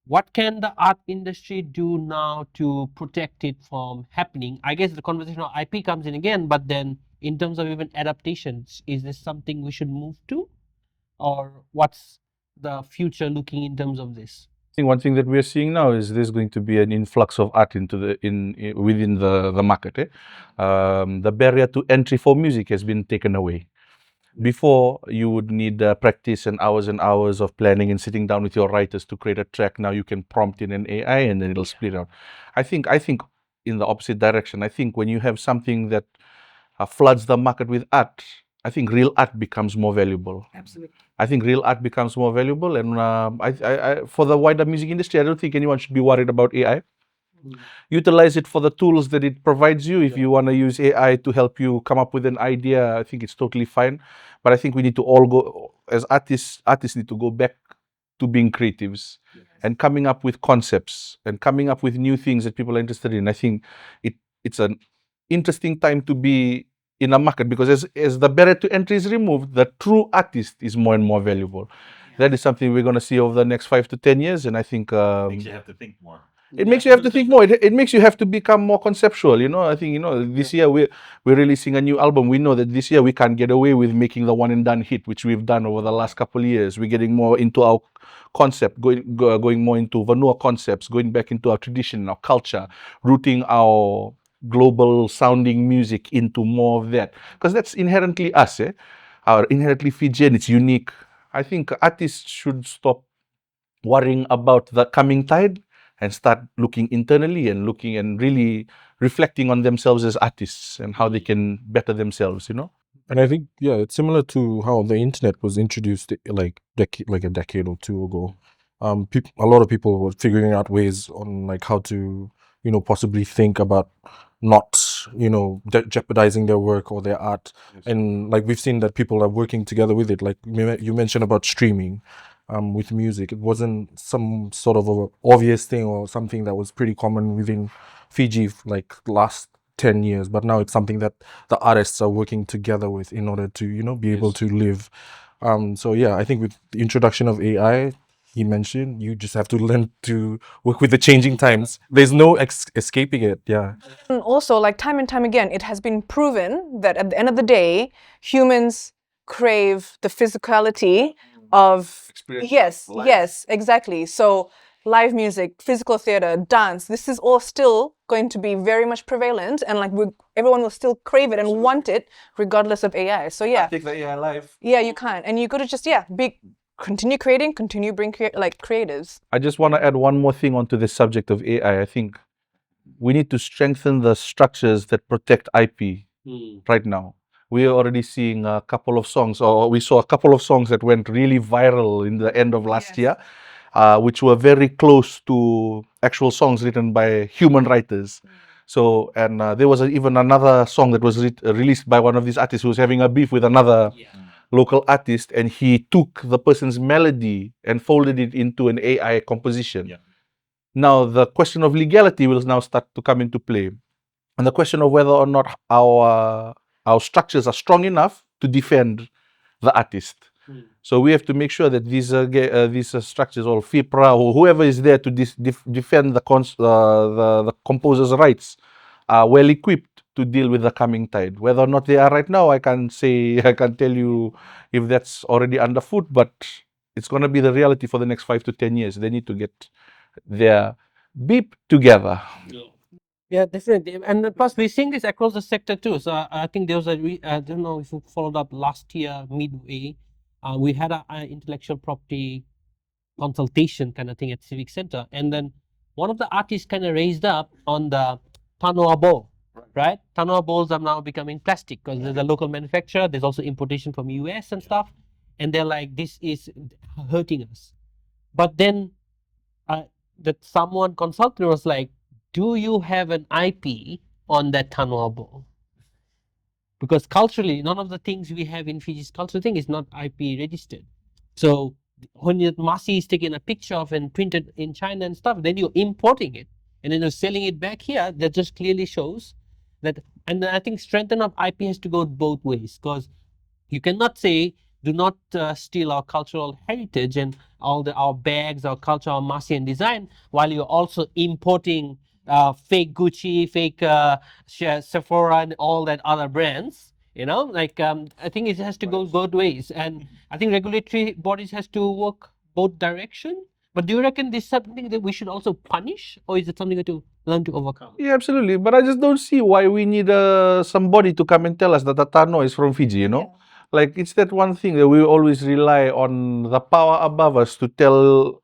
What can the art industry do now to protect it from happening? I guess the conversation of IP comes in again, but then in terms of even adaptations, is this something we should move to, or what's the future looking in terms of this? I think one thing that we are seeing now is there's going to be an influx of art into within the market. The barrier to entry for music has been taken away. Before, you would need practice and hours of planning and sitting down with your writers to create a track. Now you can prompt in an AI and then it'll split out. I think in the opposite direction. I think when you have something that floods the market with art, I think real art becomes more valuable. Absolutely. I think real art becomes more valuable, and for the wider music industry, I don't think anyone should be worried about AI. Utilize it for the tools that it provides you. If you want to use AI to help you come up with an idea, I think it's totally fine. But I think we need to all go, as artists need to go back to being creatives and coming up with concepts and coming up with new things that people are interested in. I think it's an interesting time to be in a market, because as the barrier to entry is removed, the true artist is more and more valuable. That is something we're going to see over the next 5 to 10 years, and I think Makes you have to think more. it makes you have to think more. It makes you have to become more conceptual. I think this year we're releasing a new album. We know that this year we can't get away with making the one and done hit, which we've done over the last couple of years. We're getting more into our concept, going more into vanilla concepts, going back into our tradition, our culture, rooting our global sounding music into more of that, because that's inherently us, our inherently Fijian. It's unique. I think artists should stop worrying about the coming tide and start looking internally and looking and really reflecting on themselves as artists and how they can better themselves. And I think, yeah, it's similar to how the internet was introduced like a decade or two ago. A lot of people were figuring out ways on like how to, possibly think about not, jeopardizing their work or their art. And like we've seen that people are working together with it. Like you mentioned about streaming. With music, it wasn't some sort of a obvious thing or something that was pretty common within Fiji like last 10 years, but now it's something that the artists are working together with in order to be able to live. So yeah, I think with the introduction of AI, he mentioned, you just have to learn to work with the changing times. There's no escaping it. Yeah. And also, like time and time again, it has been proven that at the end of the day, humans crave the physicality of yes, exactly. So live music, physical theater, dance, this is all still going to be very much prevalent, and like everyone will still crave it and want it regardless of AI. So yeah, take the AI live. yeah, you can't, and you got to just continue creating, continue bring creatives. I just want to add one more thing onto this subject of AI. I think we need to strengthen the structures that protect IP right now. We are already seeing a couple of songs, or we saw a couple of songs that went really viral in the end of last year, which were very close to actual songs written by human writers. So, and there was even another song that was released by one of these artists who was having a beef with another local artist, and he took the person's melody and folded it into an AI composition. Now, the question of legality will now start to come into play, and the question of whether or not our structures are strong enough to defend the artist. So we have to make sure that these structures, or FIPRA, or whoever is there to defend the composer's rights, are well equipped to deal with the coming tide. Whether or not they are right now, I can't tell you if that's already underfoot, but it's going to be the reality for the next 5 to 10 years. They need to get their beep together. Yeah, definitely. And plus, we're seeing this across the sector too. So I think there was I don't know if you followed up last year, midway, we had an intellectual property consultation kind of thing at Civic Center. And then one of the artists kind of raised up on the Tanoa bowl, right? Tanoa bowls are now becoming plastic because there's a local manufacturer. There's also importation from US and stuff. And they're like, this is hurting us. But then that someone consulted was like, do you have an IP on that Tanoa bowl? Because culturally, none of the things we have in Fiji's cultural thing is not IP registered. So when the Masi is taken a picture of and printed in China and stuff, then you're importing it and then you're selling it back here. That just clearly shows that. And I think strengthen of IP has to go both ways, because you cannot say do not steal our cultural heritage and our bags, our culture, our Masi and design, while you're also importing fake Gucci, fake Sephora, and all that other brands. I think it has to go both ways, and I think regulatory bodies has to work both direction. But do you reckon this is something that we should also punish, or is it something to learn to overcome? Yeah, absolutely. But I just don't see why we need somebody to come and tell us that the Tano is from Fiji, you know? Like, it's that one thing that we always rely on the power above us to tell,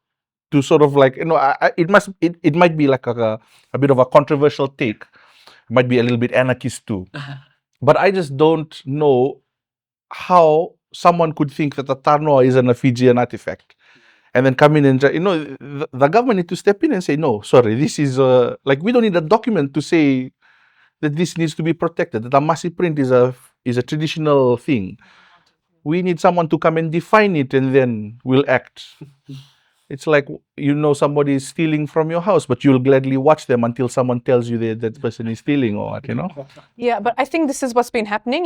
to sort of like, it might be like a bit of a controversial take. It might be a little bit anarchist too. But I just don't know how someone could think that the Tano isn't a Fijian artifact. And then come in and the government need to step in and say, no, sorry, this is like, we don't need a document to say that this needs to be protected. That the Masi print is a traditional thing. We need someone to come and define it, and then we'll act. It's like, somebody is stealing from your house, but you'll gladly watch them until someone tells you that person is stealing or what, Yeah, but I think this is what's been happening,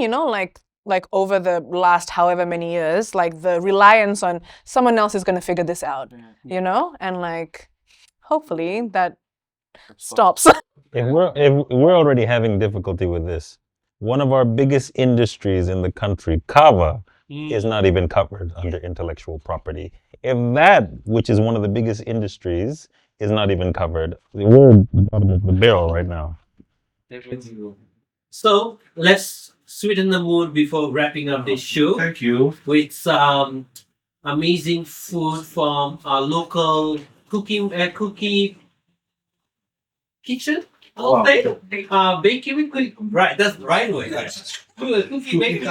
like over the last however many years, like the reliance on someone else is going to figure this out, and like hopefully that stops. If we're already having difficulty with this, one of our biggest industries in the country, kava, is not even covered under intellectual property. If that, which is one of the biggest industries, is not even covered, we're at the bottom of the barrel right now. So let's sweeten the mood before wrapping up this show. Thank you. With some amazing food from our local cookie kitchen. I'll say bakery. Right, that's the right way. Cookie bakery.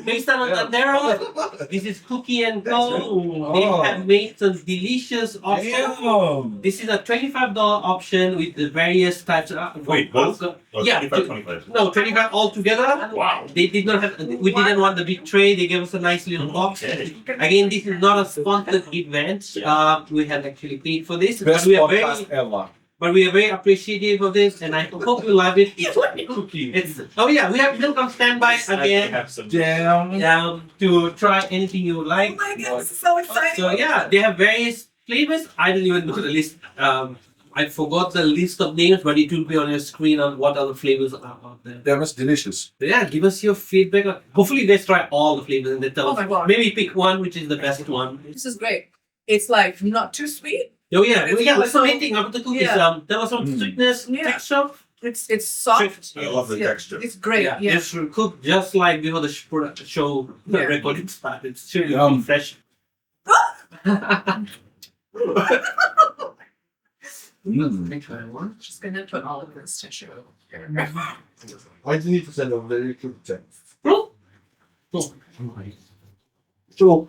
Based on Tandero. This is Cookie and Go. They have made some delicious options. This is a $25 option with the various types of. Wait, both? Yeah, 25. no, 25 altogether. Wow. They did not have. We didn't want the big tray. They gave us a nice little box. Again, this is not a sponsored event. We have actually paid for this, Best podcast ever. but we are very appreciative of this, and I hope you love it. We have milk on standby again. To try anything you would like. Oh my god, this is so exciting. So yeah, they have various flavors. I don't even know the list. I forgot the list of names, but it will be on your screen on what other flavors are out there. They're most delicious. So yeah, give us your feedback. Hopefully, you guys try all the flavors and then tell Oh my us. God. Maybe pick one which is the best one. This is great. It's like not too sweet. Oh yeah, It's that's the also- main thing about the cookies. Yeah. There was some sweetness, Yeah. texture. It's soft. I love the texture. It's great. Yeah, Yeah. it's cooked just like before the show Yeah. recording started. It's really Yum. fresh. Just gonna put all of this tissue. I need to send a very quick text. So,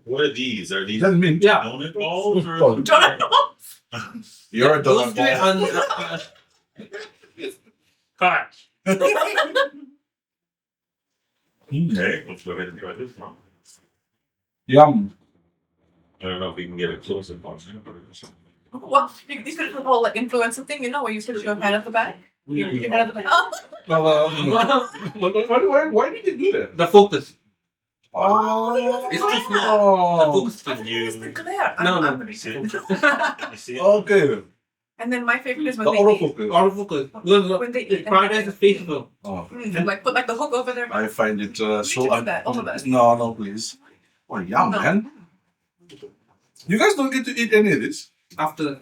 what are these? Are these Doesn't mean donut balls or? Donut balls. you're a Those donut do it ball. on. Okay, let's go ahead and try this one. Yum. I don't know if we can get a close up on it. Well, you could do the whole like influencer thing, where you put your head at the back. Your head at the back. Why did you do that? The focus. Oh, It's too small. The focus. It's the glare. No. You see it? You see it? okay. And then my favorite is when The they eat. autofocus. Autofocus. When they eat. Paradise is faithful. Oh, Like put like the hook over their mouth. I find it We so. should do that, all of us. No, please. Oh, yum, No. man. You guys don't get to eat any of this After.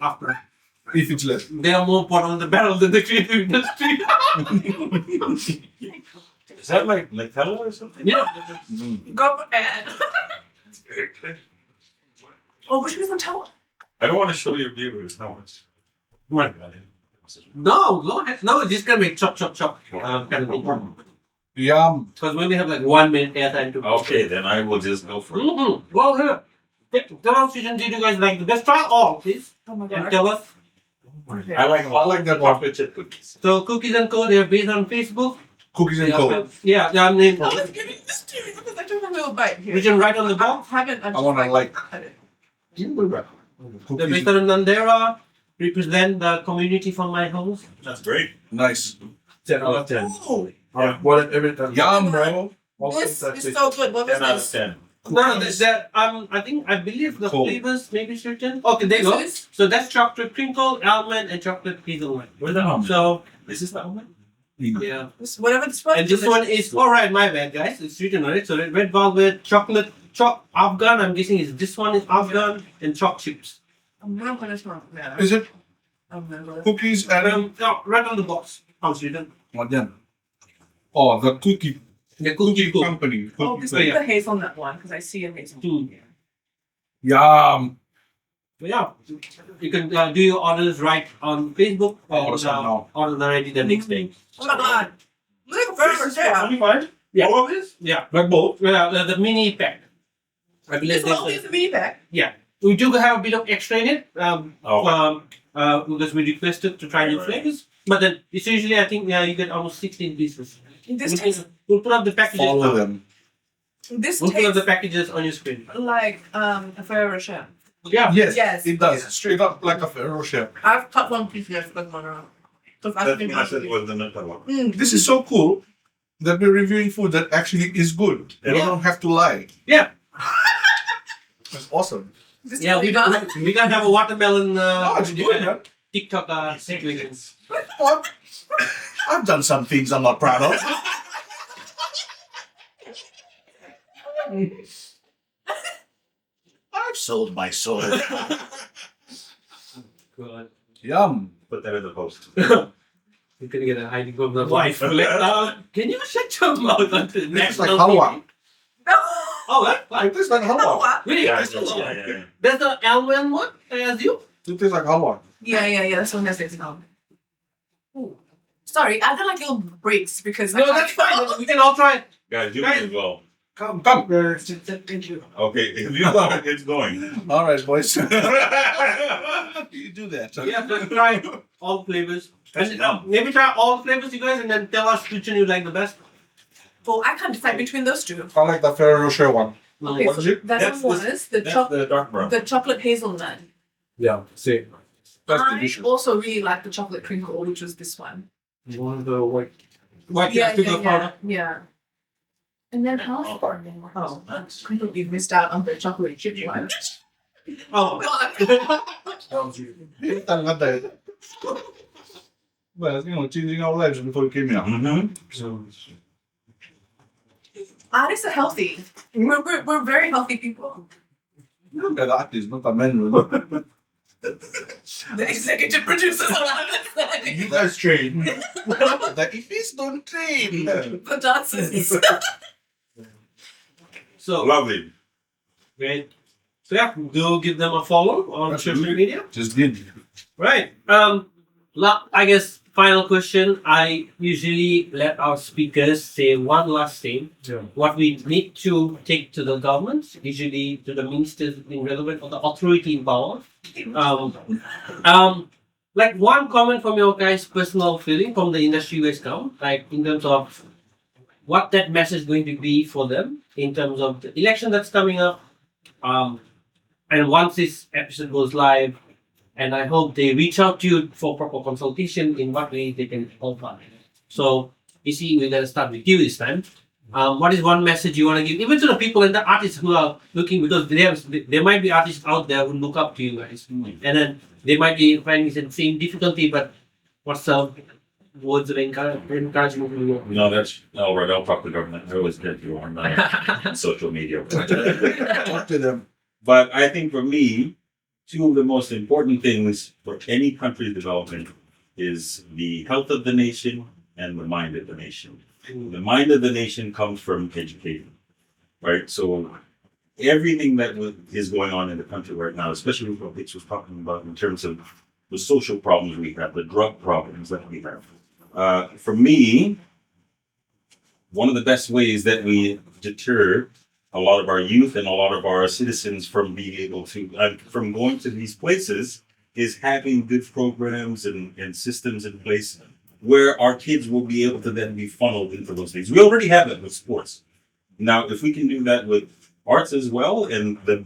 if it's left. They are more bottom of the barrel than the creative industry. Is that like Nutella or something? Yeah. Go ahead. Oh, which one tell? I don't want to show your viewers how much. No, go ahead. No, just gonna make chop. Kind of thing. Yum. Because we only have like 1 minute airtime to. Okay, then I will just go for it. Mm-hmm. Go ahead. Tell us which one did you guys like the best. Try all, please. Oh my And god. tell us. I like that chocolate chip cookies. So Cookies and Co. They are based on Facebook. Cookies and coke. Yeah, I'm named. I was giving this to you because I don't have do a bite here. Region right on the I box. haven't. I want to like The cookies. Veteran Nandera represent the community from my house. That's great. Nice. 10 out of 10. Ooh, What every time. Yum, bro. this is so good. What was 10 out of this? 10. No, I believe the Cool. flavors maybe certain. Okay, there you go. This is- So that's chocolate crinkle, almond, and chocolate hazelnut. Where's the almond? So This is the almond? yeah. This, whatever this was. And this one is alright, my bad guys. It's written on it. So red velvet, chocolate, Afghan. I'm guessing is this one is Afghan and choc chips. I'm not gonna smell it. Is it I'm not gonna. cookies and No, right on the box. How's written? what then? Oh, the cookie The cookie cook. company. Oh, Cookie this Yeah. is the hazelnut one because I see a hazelnut. Yum. So yeah, you can do your orders right on Facebook order and some now. order already the next day. Oh my god! Look at burgers there. 25? Yeah. All of this? Yeah, Like both? the mini pack. I believe This only is a mini pack. we do have a bit of extra in it. Oh. Because we requested to try new flavors. But then it's usually I think you get almost 16 pieces. This tastes. We'll put up the packages. Follow them. This We'll put up the tastes packages on your screen. like a Ferrero Rocher. Yeah. Yes, Yes. it does. Straight up like a Ferrero Rocher. I've cut one piece left with one around. Because I That's think what I said was the nut one. This is so cool that we're reviewing food that actually is good. We Yeah. don't have to lie. Yeah. That's awesome. This Yeah, is we done. we can have a watermelon Oh, it's good, man. TikTok situation. What? I've done some things I'm not proud of. I've sold my soul. Good. Yum. Put that in the post. You're gonna get a hiding from the wife. Can you shut your mouth on the This is national like halwa. TV? Oh, what? It tastes like halwa. What? Really? Yeah, yeah. There's the almond one as you? It tastes like halwa. Yeah. This one has this now. Sorry, I don't like little breaks because No, that's fine. We can all try it. Guys, you as well. Come. Thank you. Okay, if you go, it's going. All right, boys. you do that. Yeah, just try all flavors. And, maybe try all flavors, you guys, and then tell us which one you like the best. Well, I can't decide between those two. I like the Ferrero Rocher one. Okay, What so is it? that one was the That's the dark brown. the chocolate hazelnut. Yeah, see. That's I delicious. also really like the chocolate crinkle, which was this one. One of the white. White sugar powder. Yeah. And then how? Oh, crinkle, you missed out on the chocolate chip one. Oh, Well, changing our lives before we came here. Artists are healthy. We're very healthy people. Look at the artist, not the man. The executive producers are honest. You guys train. The ifis don't train. The dancers. so Lovely. great. So yeah, do give them a follow on social media. Just did. Right. I guess final question. I usually let our speakers say one last thing. Yeah. What we need to take to the government, usually to the ministers in relevant or the authority in power. Like one comment from your guys' personal feeling from the industry you guys come, like in terms of what that message is going to be for them in terms of the election that's coming up. And once this episode goes live, and I hope they reach out to you for proper consultation in what way they can help out. So, see, we're gonna start with you this time. What is one message you want to give, even to the people and the artists who are looking, because there might be artists out there who look up to you guys, and then they might be finding the same difficulty. But what's the words of encouragement from you? No, that's all right. I'll talk to the government. I always get you on social media. Talk to them. But I think for me, two of the most important things for any country's development is the health of the nation and the mind of the nation. The mind of the nation comes from education, right? So everything that is going on in the country right now, especially what Hicks was talking about in terms of the social problems we have, the drug problems that we have. For me, one of the best ways that we deter a lot of our youth and a lot of our citizens from being able to, from going to these places is having good programs and systems in place where our kids will be able to then be funneled into those things. We already have it with sports. Now, if we can do that with arts as well, and the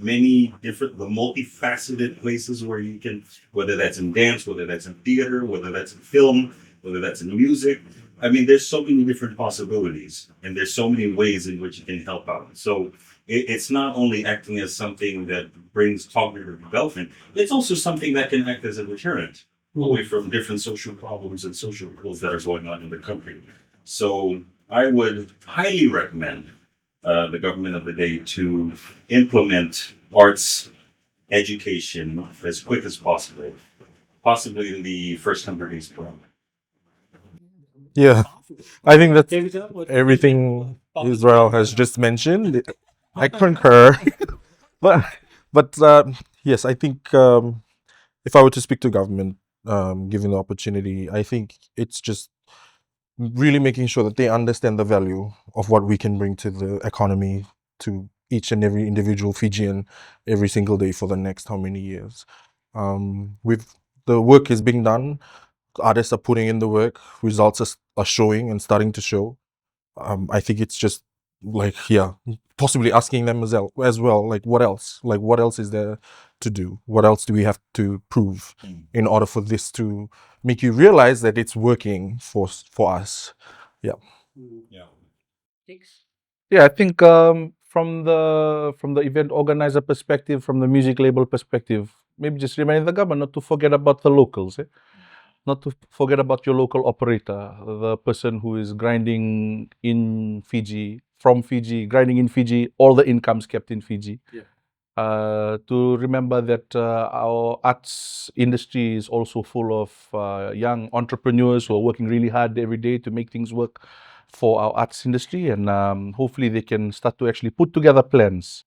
multifaceted places where you can, whether that's in dance, whether that's in theater, whether that's in film, whether that's in music. I mean, there's so many different possibilities, and there's so many ways in which you can help out. So it's not only acting as something that brings cognitive development, it's also something that can act as a deterrent away from different social problems and social ills that are going on in the country. So I would highly recommend the government of the day to implement arts education as quick as possible, possibly in the first 100 days program. Yeah, I think that's David, what- everything Israel has just mentioned. I concur. but yes, I think if I were to speak to government, given the opportunity, I think it's just really making sure that they understand the value of what we can bring to the economy, to each and every individual Fijian every single day for the next how many years. With the work is being done, artists are putting in the work, results are showing and starting to show. I think it's just like, yeah, possibly asking them as well, like what else? Like what else is there to do? What else do we have to prove in order for this to make you realize that it's working for us? Yeah. Yeah. Yeah, I think from the event organizer perspective, from the music label perspective, maybe just remind the government not to forget about the locals. Not to forget about your local operator, the person who is grinding in Fiji, from Fiji, grinding in Fiji, all the incomes kept in Fiji. To remember that our arts industry is also full of young entrepreneurs who are working really hard every day to make things work for our arts industry, and hopefully they can start to actually put together plans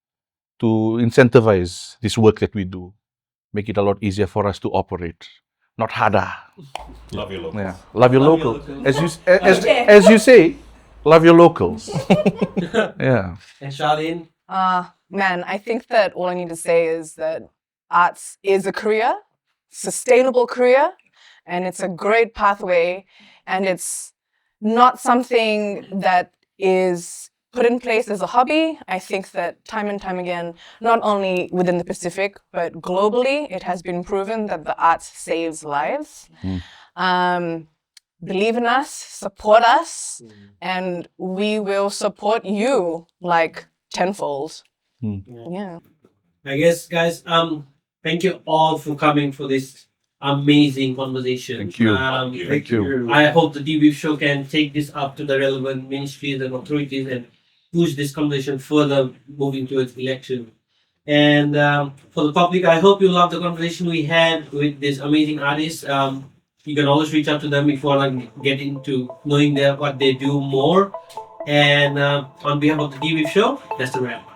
to incentivize this work that we do, make it a lot easier for us to operate, not harder. Love your local. Yeah, love your Love your local. locals. As you say, love your locals. Yeah. And Charlene, Man, I think that all I need to say is that arts is a career, sustainable career, and it's a great pathway, and it's not something that is put in place as a hobby. I think that time and time again, not only within the Pacific, but globally, it has been proven that the arts saves lives. Believe in us, support us, and we will support you like tenfold. Yeah. I guess, guys, thank you all for coming for this amazing conversation. Thank you. Thank you. I hope the DB show can take this up to the relevant ministries and authorities and push this conversation further, moving towards election. And for the public, I hope you love the conversation we had with this amazing artist. You can always reach out to them if you want to get into knowing what they do more. And on behalf of the DB show, that's the wrap.